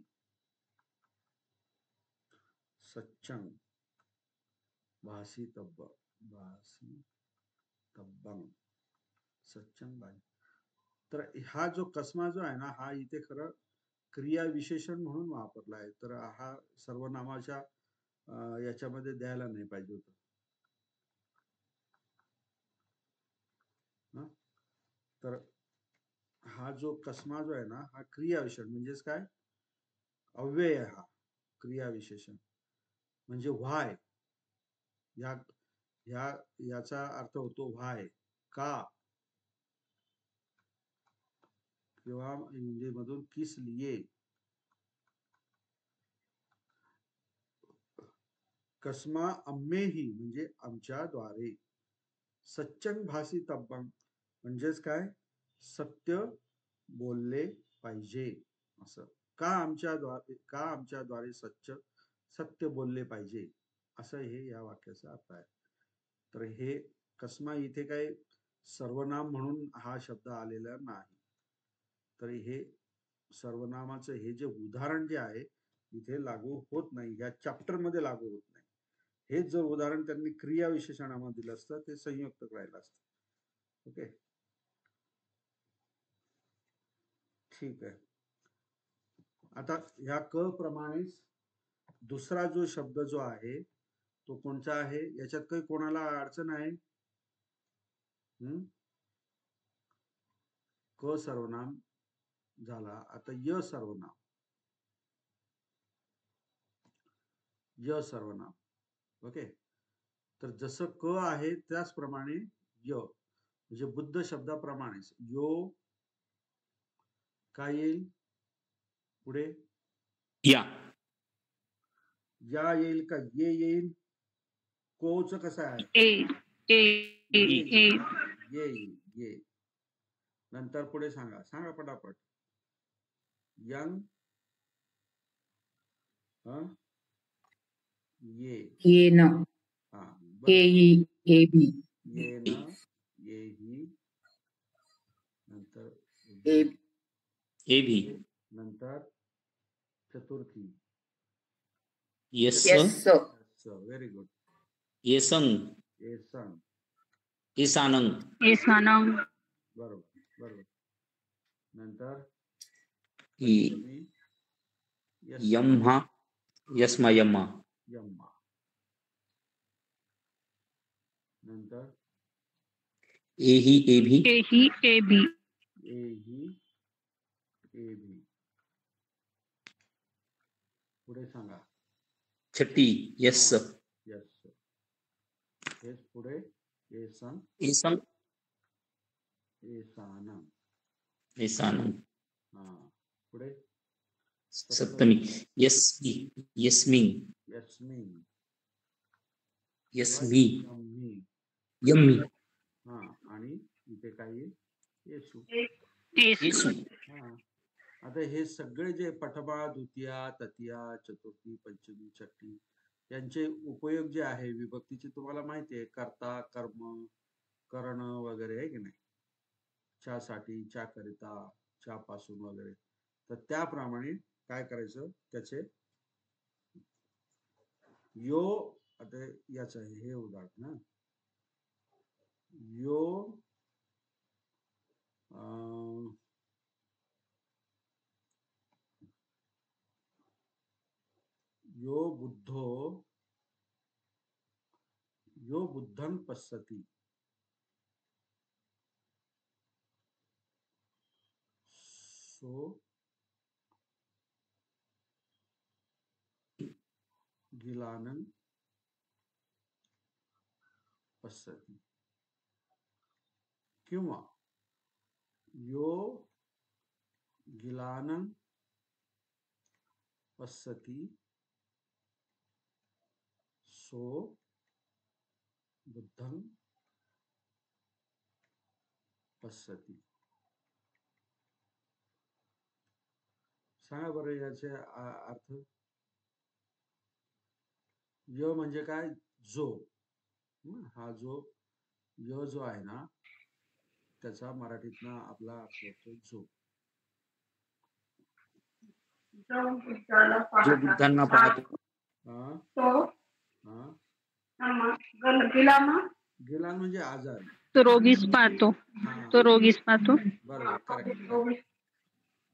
सच्चंग भासी तब्ब, भासी तब्बंग सच्चंग भासी. तर हा जो कस्मा जो आहे ना, हा इथे खरं क्रिया विशेषण म्हणून वापरला आहे. तर हा सर्वनामाच्या याच्यामध्ये द्यायला नाही पाहिजे होतं. तर हा जो कस्मा जो आहे ना, हा क्रियाविशेषण म्हणजेच काय, अव्यय आहे हा क्रियाविशेषण, म्हणजे व्हाय. याचा अर्थ होतो व्हाय, का, किंवा इंग्रजीमधून किस लिए. कस्मा अम्मेही म्हणजे आमच्याद्वारे. सच्चंग भासी तब्बंग म्हणजेच काय, सत्य बोलले पाहिजे असं. का आमच्याद्वारे सत्य बोलले पाहिजे, असं हे या वाक्याचा अर्थ आहे. तर हे कस्मा इथे काय सर्वनाम म्हणून हा शब्द आलेला नाही. तर हे सर्वनामाचं हे जे उदाहरण जे आहे इथे लागू होत नाही, या चॅप्टर मध्ये लागू होत नाही. हेच जर उदाहरण त्यांनी क्रिया विशेषणामध्ये दिलं असतं ते संयुक्त राहिलं असतं. ओके, ठीक आहे. आता ह्या क प्रमाणेच दुसरा जो शब्द जो आहे तो कोणता आहे, याच्यात काही कोणाला अडचण आहे? क सर्वनाम झाला, आता य सर्वनाम. य सर्वनाम. ओके, तर जसं क आहे त्याचप्रमाणे य, म्हणजे बुद्ध शब्दाप्रमाणेच यो काय येईल पुढे? या. या येईल का ये येईल? कोच कसं आहे? ये ये. नंतर पुढे सांगा पटापट. यंग, ये न, हा, ये भी, ये न, ये ही, नंतर ए भी, नंतर चतुर्थी यस, व्हेरी गुड. येसंग, येसंग, ईसानंग, बरोबर. नंतर यम्हा, यस्मा यम्मा. यम्मा. नंतर एही एभी, एही एभी. पुढे सांगा. छठी यस, यस. हेच पुढे येसंग, ईसंग, एसानंग. ईसानंग. हा, पुढे सप्तमी यस्मी, यस्मिन, यस्मिन, यस्मी, यम्मी. यम्मी, हा, आणि इथे काय येईल? येसू. येसू. हा, आता हे सगळे जे पठमा, द्वितीया, तृतीया, चतुर्थी, पंचमी, छठी यांचे उपयोग जे आहे विभक्तीचे तुम्हाला माहिती आहे, कर्ता, कर्म, करण वगैरे, आहे की नाही? च्यासाठी, च्या करिता, च्या पासून वगैरे. तर त्याप्रमाणे काय करायचं, त्याचे यो, आता याच आहे हे उदाहरण ना, यो यो बुद्धं पश्यति. सो गिलानं पश्यति. किंवा यो गिलानं पश्यति सो बुद्धं पश्यति. सांगा बरं याचे अर्थ. य म्हणजे काय? जो. हा जो य जो आहे ना, त्याचा मराठीतनं आपला अर्थ होतो जो. जो बुद्धांना पाहतो. गिलान म्हणजे आजारी. तो रोगीच पाहतो. बरोबर, करेक्ट.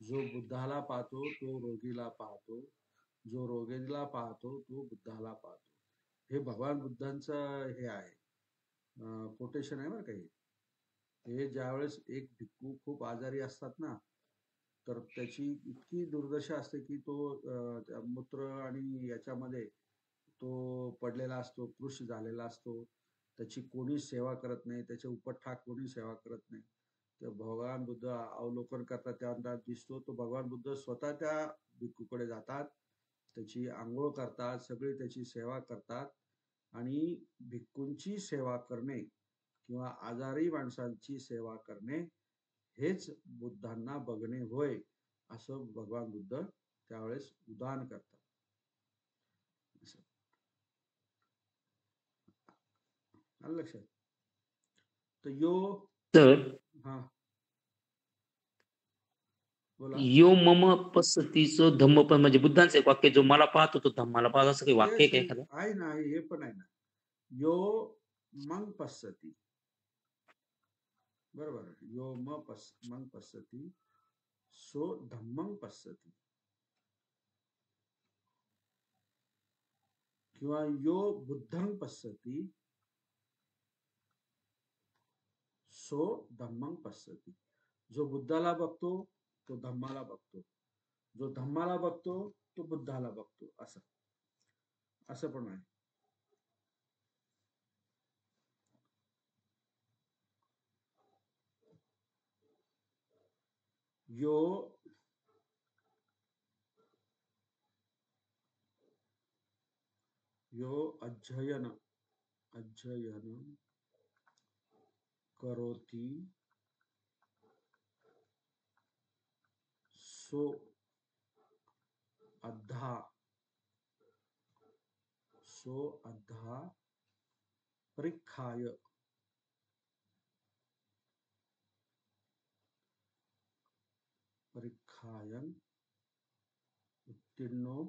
जो बुद्धाला पाहतो तो रोगीला पाहतो, जो रोगीला पाहतो तो बुद्धाला पाहतो. हे भगवान बुद्धांचं हे आहे, कोटेशन आहे बरं काही. हे ज्यावेळेस एक भिक्खू खूप आजारी असतात ना, तर त्याची इतकी दुर्दशा असते की तो त्या मूत्र आणि याच्यामध्ये तो पडलेला असतो, कृश झालेला असतो. त्याची कोणीच सेवा करत नाही, त्याचे उपठाक कोणी सेवा करत नाही. तर भगवान बुद्ध अवलोकन करतात, त्यांना दिसतो तो भगवान बुद्ध स्वतः त्या भिक्खूकडे जातात, त्याची आंघोळ करतात, सगळी त्याची सेवा करतात आणि भिक्खूंची सेवा करणे किंवा आजारी माणसांची सेवा करणे हेच बुद्धांना बघणे होय, असं भगवान बुद्ध त्यावेळेस उद्गार करतात. आलं लक्षात? तर यो तर हा बोला. यो मम पसतीचं धम्म पण म्हणजे बुद्धांचं एक वाक्य, जो मला पाहतो तो धम्माला पाहतो, असं काही वाक्य आहे येस का एखादं? आहे ना, आहे, हे पण आहे ना. यो मग पश्यती, बरोबर. यो मग पश्यती सो धम्मं पश्यती, किंवा यो बुद्धं पश्यती सो धम्मं पश्यती. जो बुद्धाला बघतो तो धम्माला बघतो, जो धम्माला बघतो तो बुद्धाला बघतो, असं असं पण आहे. यो यो अध्ययन करोति सो अद्धा परीक्षाय परीक्षायन उत्तीर्णो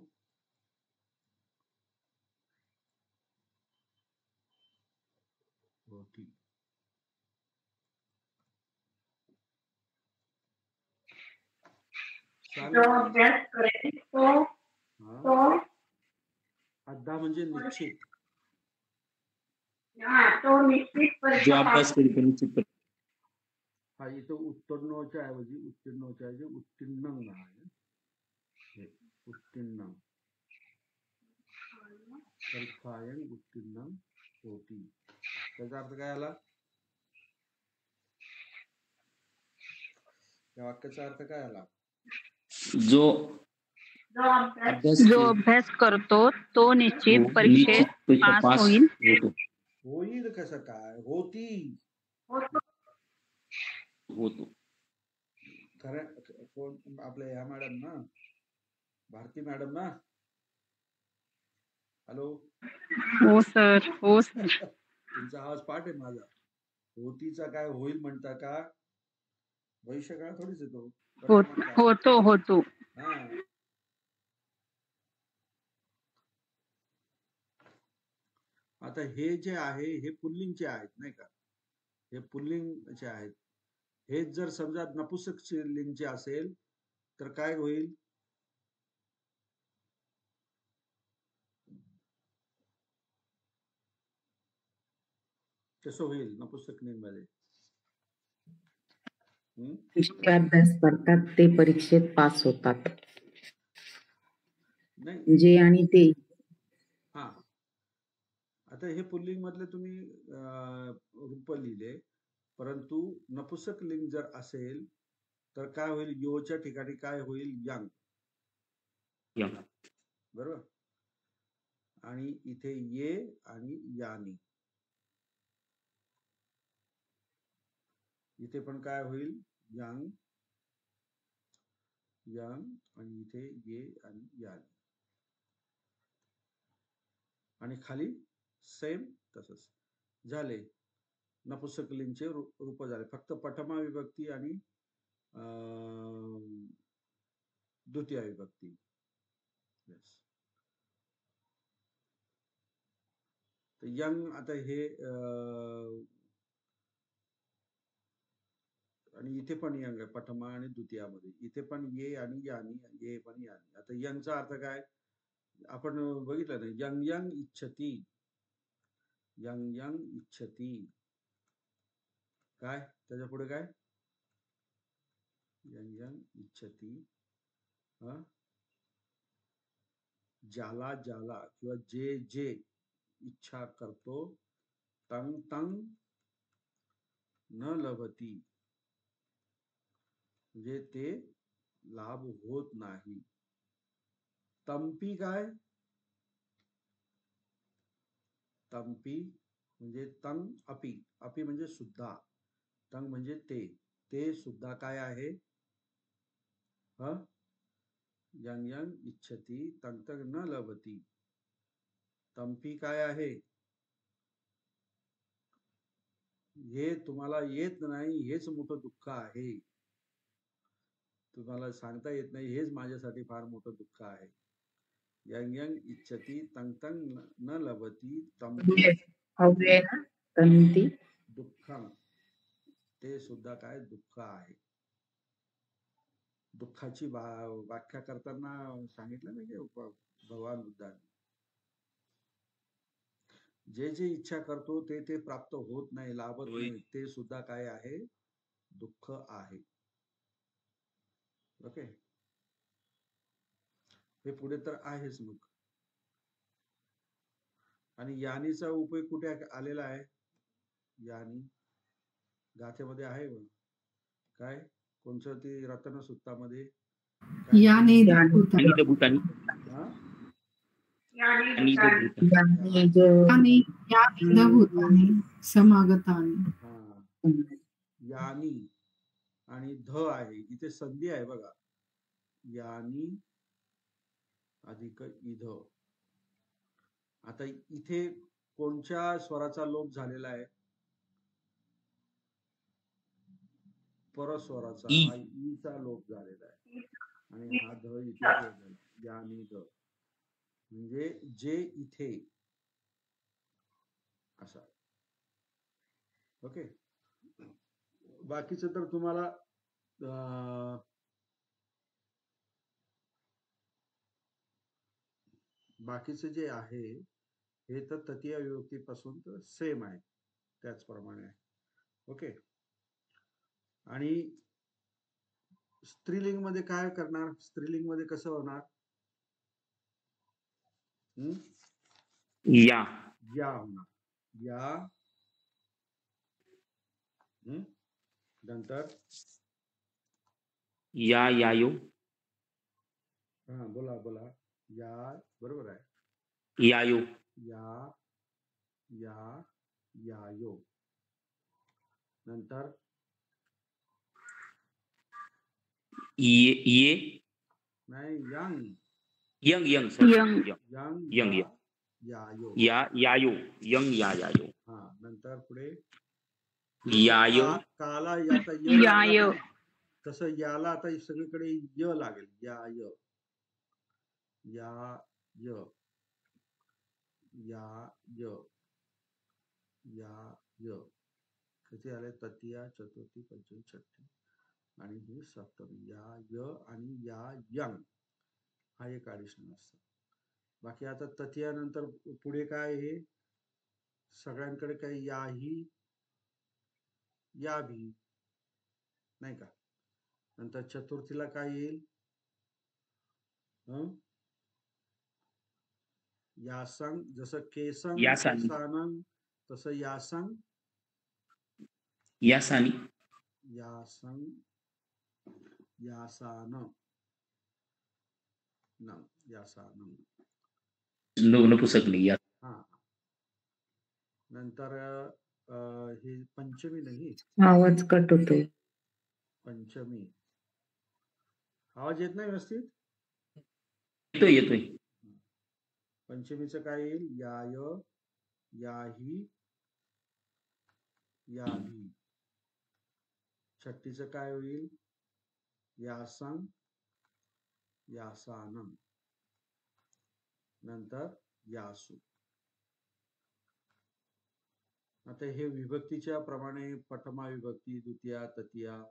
होती. जो अभ्यास करेल तो अद्धा म्हणजे निश्चित. तो निश्चित जो परीक्षा अभ्यास करीत तो निश्चित परीक्षा. हा इथं उत्तीर्णोच्या ऐवजी उत्तीर्ण आहे. हे उत्तीर्ण, परीक्षायन उत्तीर्ण होती. त्याचा अर्थ काय आला? या वाक्याचा अर्थ काय आला? जो जो अभ्यास करतो तो निश्चित तो परीक्षेत निश्चित परीक्षा पास पास होईल. होतो. होईल कसं काय? होती. होतो. खरं कोण आपल्या ह्या मॅडम ना, भारती मॅडम ना? हॅलो. हो सर, हो सर. तुमचा आवाज पाठ आहे माझा. होतीचा काय होईल म्हणता का? भविष्यकाळ थोडीच येतो. होतो. हा. आता हे जे आहे हे पुल्लिंगचे आहेत नाही का? हे पुल्लिंगचे आहेत. हेच जर समजा नपुसक लिंगचे असेल तर काय होईल? कसं होईल नपुसक लिंग मध्ये? जे अभ्यास करतात ते परीक्षेत पास होतात. नाही. जे आणि ते. हा. आता हे पुल्लिंग मधले तुम्ही रूप लिहिले, परंतु नपुसक लिंग जर असेल तर काय होईल? योच्या ठिकाणी काय होईल? यंग. बरोबर. आणि इथे ये आणि यानी, इथे पण काय होईल? यंग आणि इथे ये आणि यानी, आणि खाली सेम तसंच झाले. नपुसक लिंगचे रूप झाले. फक्त प्रथमा विभक्ती आणि द्वितीय विभक्ती. येस. तर यंग आता हे आणि इथे पण यंग आहे प्रथमा आणि द्वितीयामध्ये. इथे पण ये आणि यानी, ये पण यानी. आता यंगचा अर्थ काय? आपण बघितलं ना, यंग इच्छती, काय त्याच्या पुढे काय? यंग यंग इच्छती, ज्याला ज्याला किंवा जे जे इच्छा करतो, तंग तंग न लभती, म्हणजे ते लाभ होत नाही. तंपी काय? तंपी म्हणजे तंग अपी, अपी म्हणजे सुद्धा, तंग म्हणजे ते सुद्धा काय आहे? यंग यंग इच्छती तंग तंग न लभती. तंपी काय आहे? हे तुम्हाला येत नाही, हेच मोठं दुःख आहे. तुम्हाला सांगता येत नाही, हेच माझ्यासाठी फार मोठं दुःख आहे. यंग यंग इच्छती तंग तंग न लभती तंपी अव्यय ना तंती दुःखम, ते सुद्धा काय दुःख आहे. दुःखाची व्याख्या करताना सांगितलं ना की भगवान बुद्धांनी, जे जे इच्छा करतो ते प्राप्त होत नाही, लाभत नाही, ते सुद्धा काय आहे? दुःख आहे. ओके, हे पुढे तर आहेच. मग आणि यानीचा उपयोग कुठे आलेला आहे? यानी गाथेमध्ये आहे काय? कोणचं ती रत्नसुत्तामध्ये याने आणि भूतानी आणि यानी याने भूतानी समागतानी. यानी आणि ध आहे, इथे संधी आहे बघा. यानी अधिक इध. आता इथे कोणत्या स्वराचा लोप झालेला आहे? परस्वराचा. ई. हा ईचा लोप झालेला आहे आणि हा ध इथे झाला. यानी ध म्हणजे जे इथे असा. ओके, बाकीचं तर तुम्हाला बाकीचे जे आहे हे तर तृतीय विभक्तीपासून तर सेम आहे, त्याचप्रमाणे आहे. ओके, आणि स्त्रीलिंग मध्ये काय करणार? स्त्रीलिंग मध्ये कसं होणार? या या होणार. या नंतर या यायो. हा बोला बोला. या बरोबर आहे. यायो. या या यायो. नंतर ये नाही, young young young sorry young. Young young या यायो. या यायो यंग या यायो. हा, नंतर पुढे यायो. काला आता य लागला याय. नाही, तसं याला आता सगळीकडे य लागेल. या य या य या य या य. कसे आले? तृतीया, चतुर्थी, पंचमी, छठी आणि ही सप्तमी. या य आणि या यंग हा एक ऍडिशनल असतं. बाकी आता तृतीयानंतर पुढे काय आहे? सगळ्यांकडे काही या ही या भी नाही का? नंतर चतुर्थीला काय येईल? यासंग. जसं केसंग यासानी. केसानंग तसं यासंग यासानी. यासंग यासान यासानम. नपुसकलिंग. या हा, नंतर हे पंचमी नाही, आवाज कट होतोय. पंचमी. आवाज येत नाही व्यवस्थित? येतोय येतोय. पंचमीचं काय येईल? याय याही याभी. छठ्ठीचं काय होईल? यासंग यासानम. नंतर यासू. आता हे विभक्तीच्या प्रमाणे प्रथमा विभक्ती, द्वितीया, तृतीया,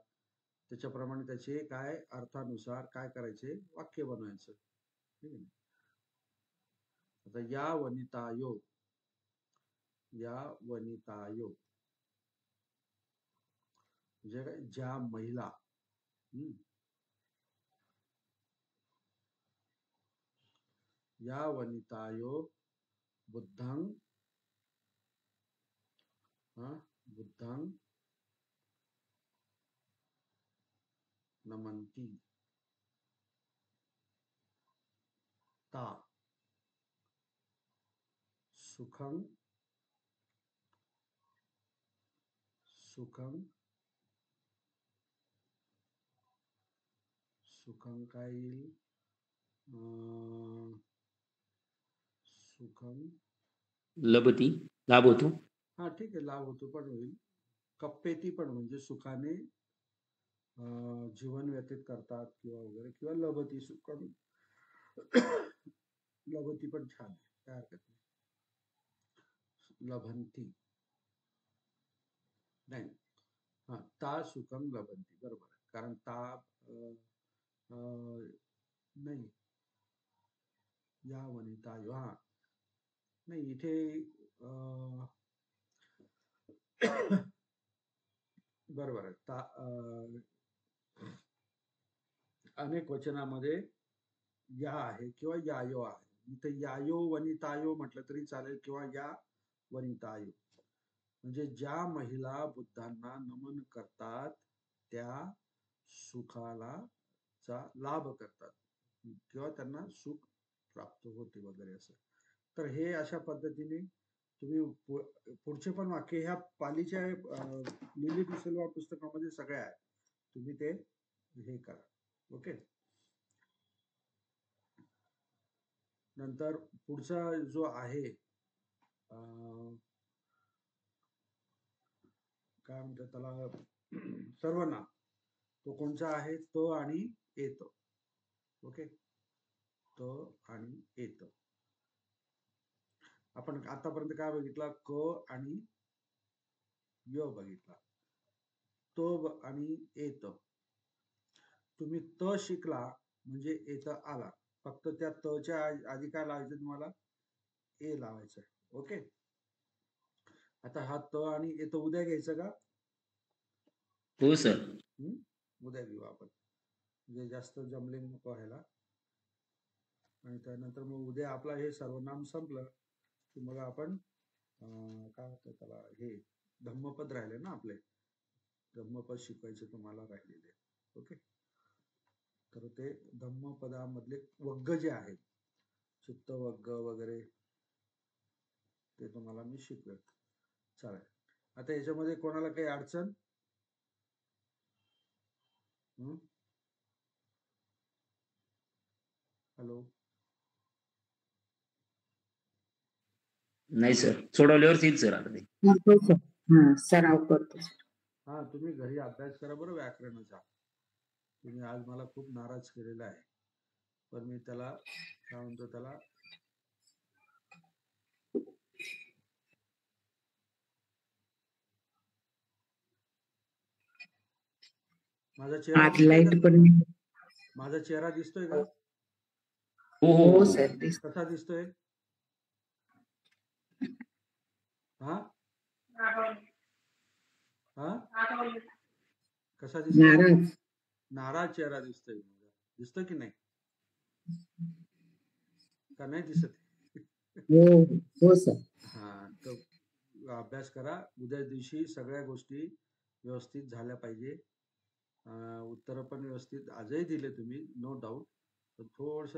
त्याच्याप्रमाणे त्याचे काय अर्थानुसार काय करायचे? वाक्य बनवायचं. ठीक आहे. आता या वनितायो, या वनितायो. म्हणजे काय? ज्या महिला. हम्म. या वनितायो बुद्धां बुद्धां नमन्ति ता सुखं सुखं सुखं काय येईल? सुखं लभती, लाभ होतो. हा ठीक आहे, लाभ होतो पण होईल. कप्पेती पण म्हणजे सुखाने जीवन व्यतीत करतात किंवा वगैरे, किंवा लभती सुखं लभती पण छान आहे, काय हरकत नाही. लभंती नाही, हा ता सुखं लभंती बरोबर आहे, कारण ता नाही, या वनिता हा नाही इथे बरोबर आहे. अनेक वचनामध्ये या आहे किंवा यायो आहे. इथे यायो वनितायो म्हटलं तरी चालेल, किंवा या वनितायो, म्हणजे ज्या महिला बुद्धांना नमन करतात त्या सुखाला चा लाभ करतात किंवा त्यांना सुख प्राप्त होते वगैरे असं. तर हे अशा पद्धतीने तुम्ही पुढचे पण वाक्य ह्या पालीच्या लिली डिसेल्वा पुस्तकामध्ये सगळे आहेत, तुम्ही ते हे करा. ओके. नंतर पुढचा जो आहे काय म्हणतात त्याला, सर्वनाम, तो कोणता आहे? तो आणि येत. ओके, तो आणि येत. आपण आतापर्यंत काय बघितला? क आणि य बघितला, तो आणि येत. तुम्ही त शिकला म्हणजे येत आला, फक्त त्या तच्या आधी काय लावायचं तुम्हाला? ए लावायचं. ओके. आता हा त आणि येत उद्या घ्यायचं का? हो सर. उद्या घेऊ आपण, म्हणजे जास्त जमलिंग नको व्हायला. आणि त्यानंतर मग उद्या आपला हे सर्वनाम संपलं की मग आपण काय होतं त्याला, हे धम्मपद राहिले ना आपले, धम्मपद शिकवायचे तुम्हाला राहिलेले. ओके. तर ते धम्मपदामधले वग्ग जे आहेत, चित्त वग्ग वगैरे, ते तुम्हाला मी शिकवेल. चालेल. आता याच्यामध्ये कोणाला काही अडचण? हॅलो. नाही सर, सोडवल्यावर येईल सर. आता ते करतो सर. हा, सराव करतो सर. हा, तुम्ही घरी अभ्यास करा बरं व्याकरणाचा. तुम्ही आज मला खूप नाराज केलेला आहे, पण मी त्याला काय म्हणतो त्याला, माझा चेहरा आज दिसतोय का? लाईट पण नाही. माझा चेहरा दिसतोय का? हो हो हो सर. कसा दिसतोय? हा हा कसा दिसतोय? नाराज. नाराज चेहरा दिसतोय. दिसतोय की नाही? का नाही दिसत? हो हो सर. हा, तर अभ्यास करा. उद्या दिवशी सगळ्या गोष्टी व्यवस्थित झाल्या पाहिजे. उत्तर पण व्यवस्थित आजही दिले तुम्ही, नो डाऊट, पण थोडस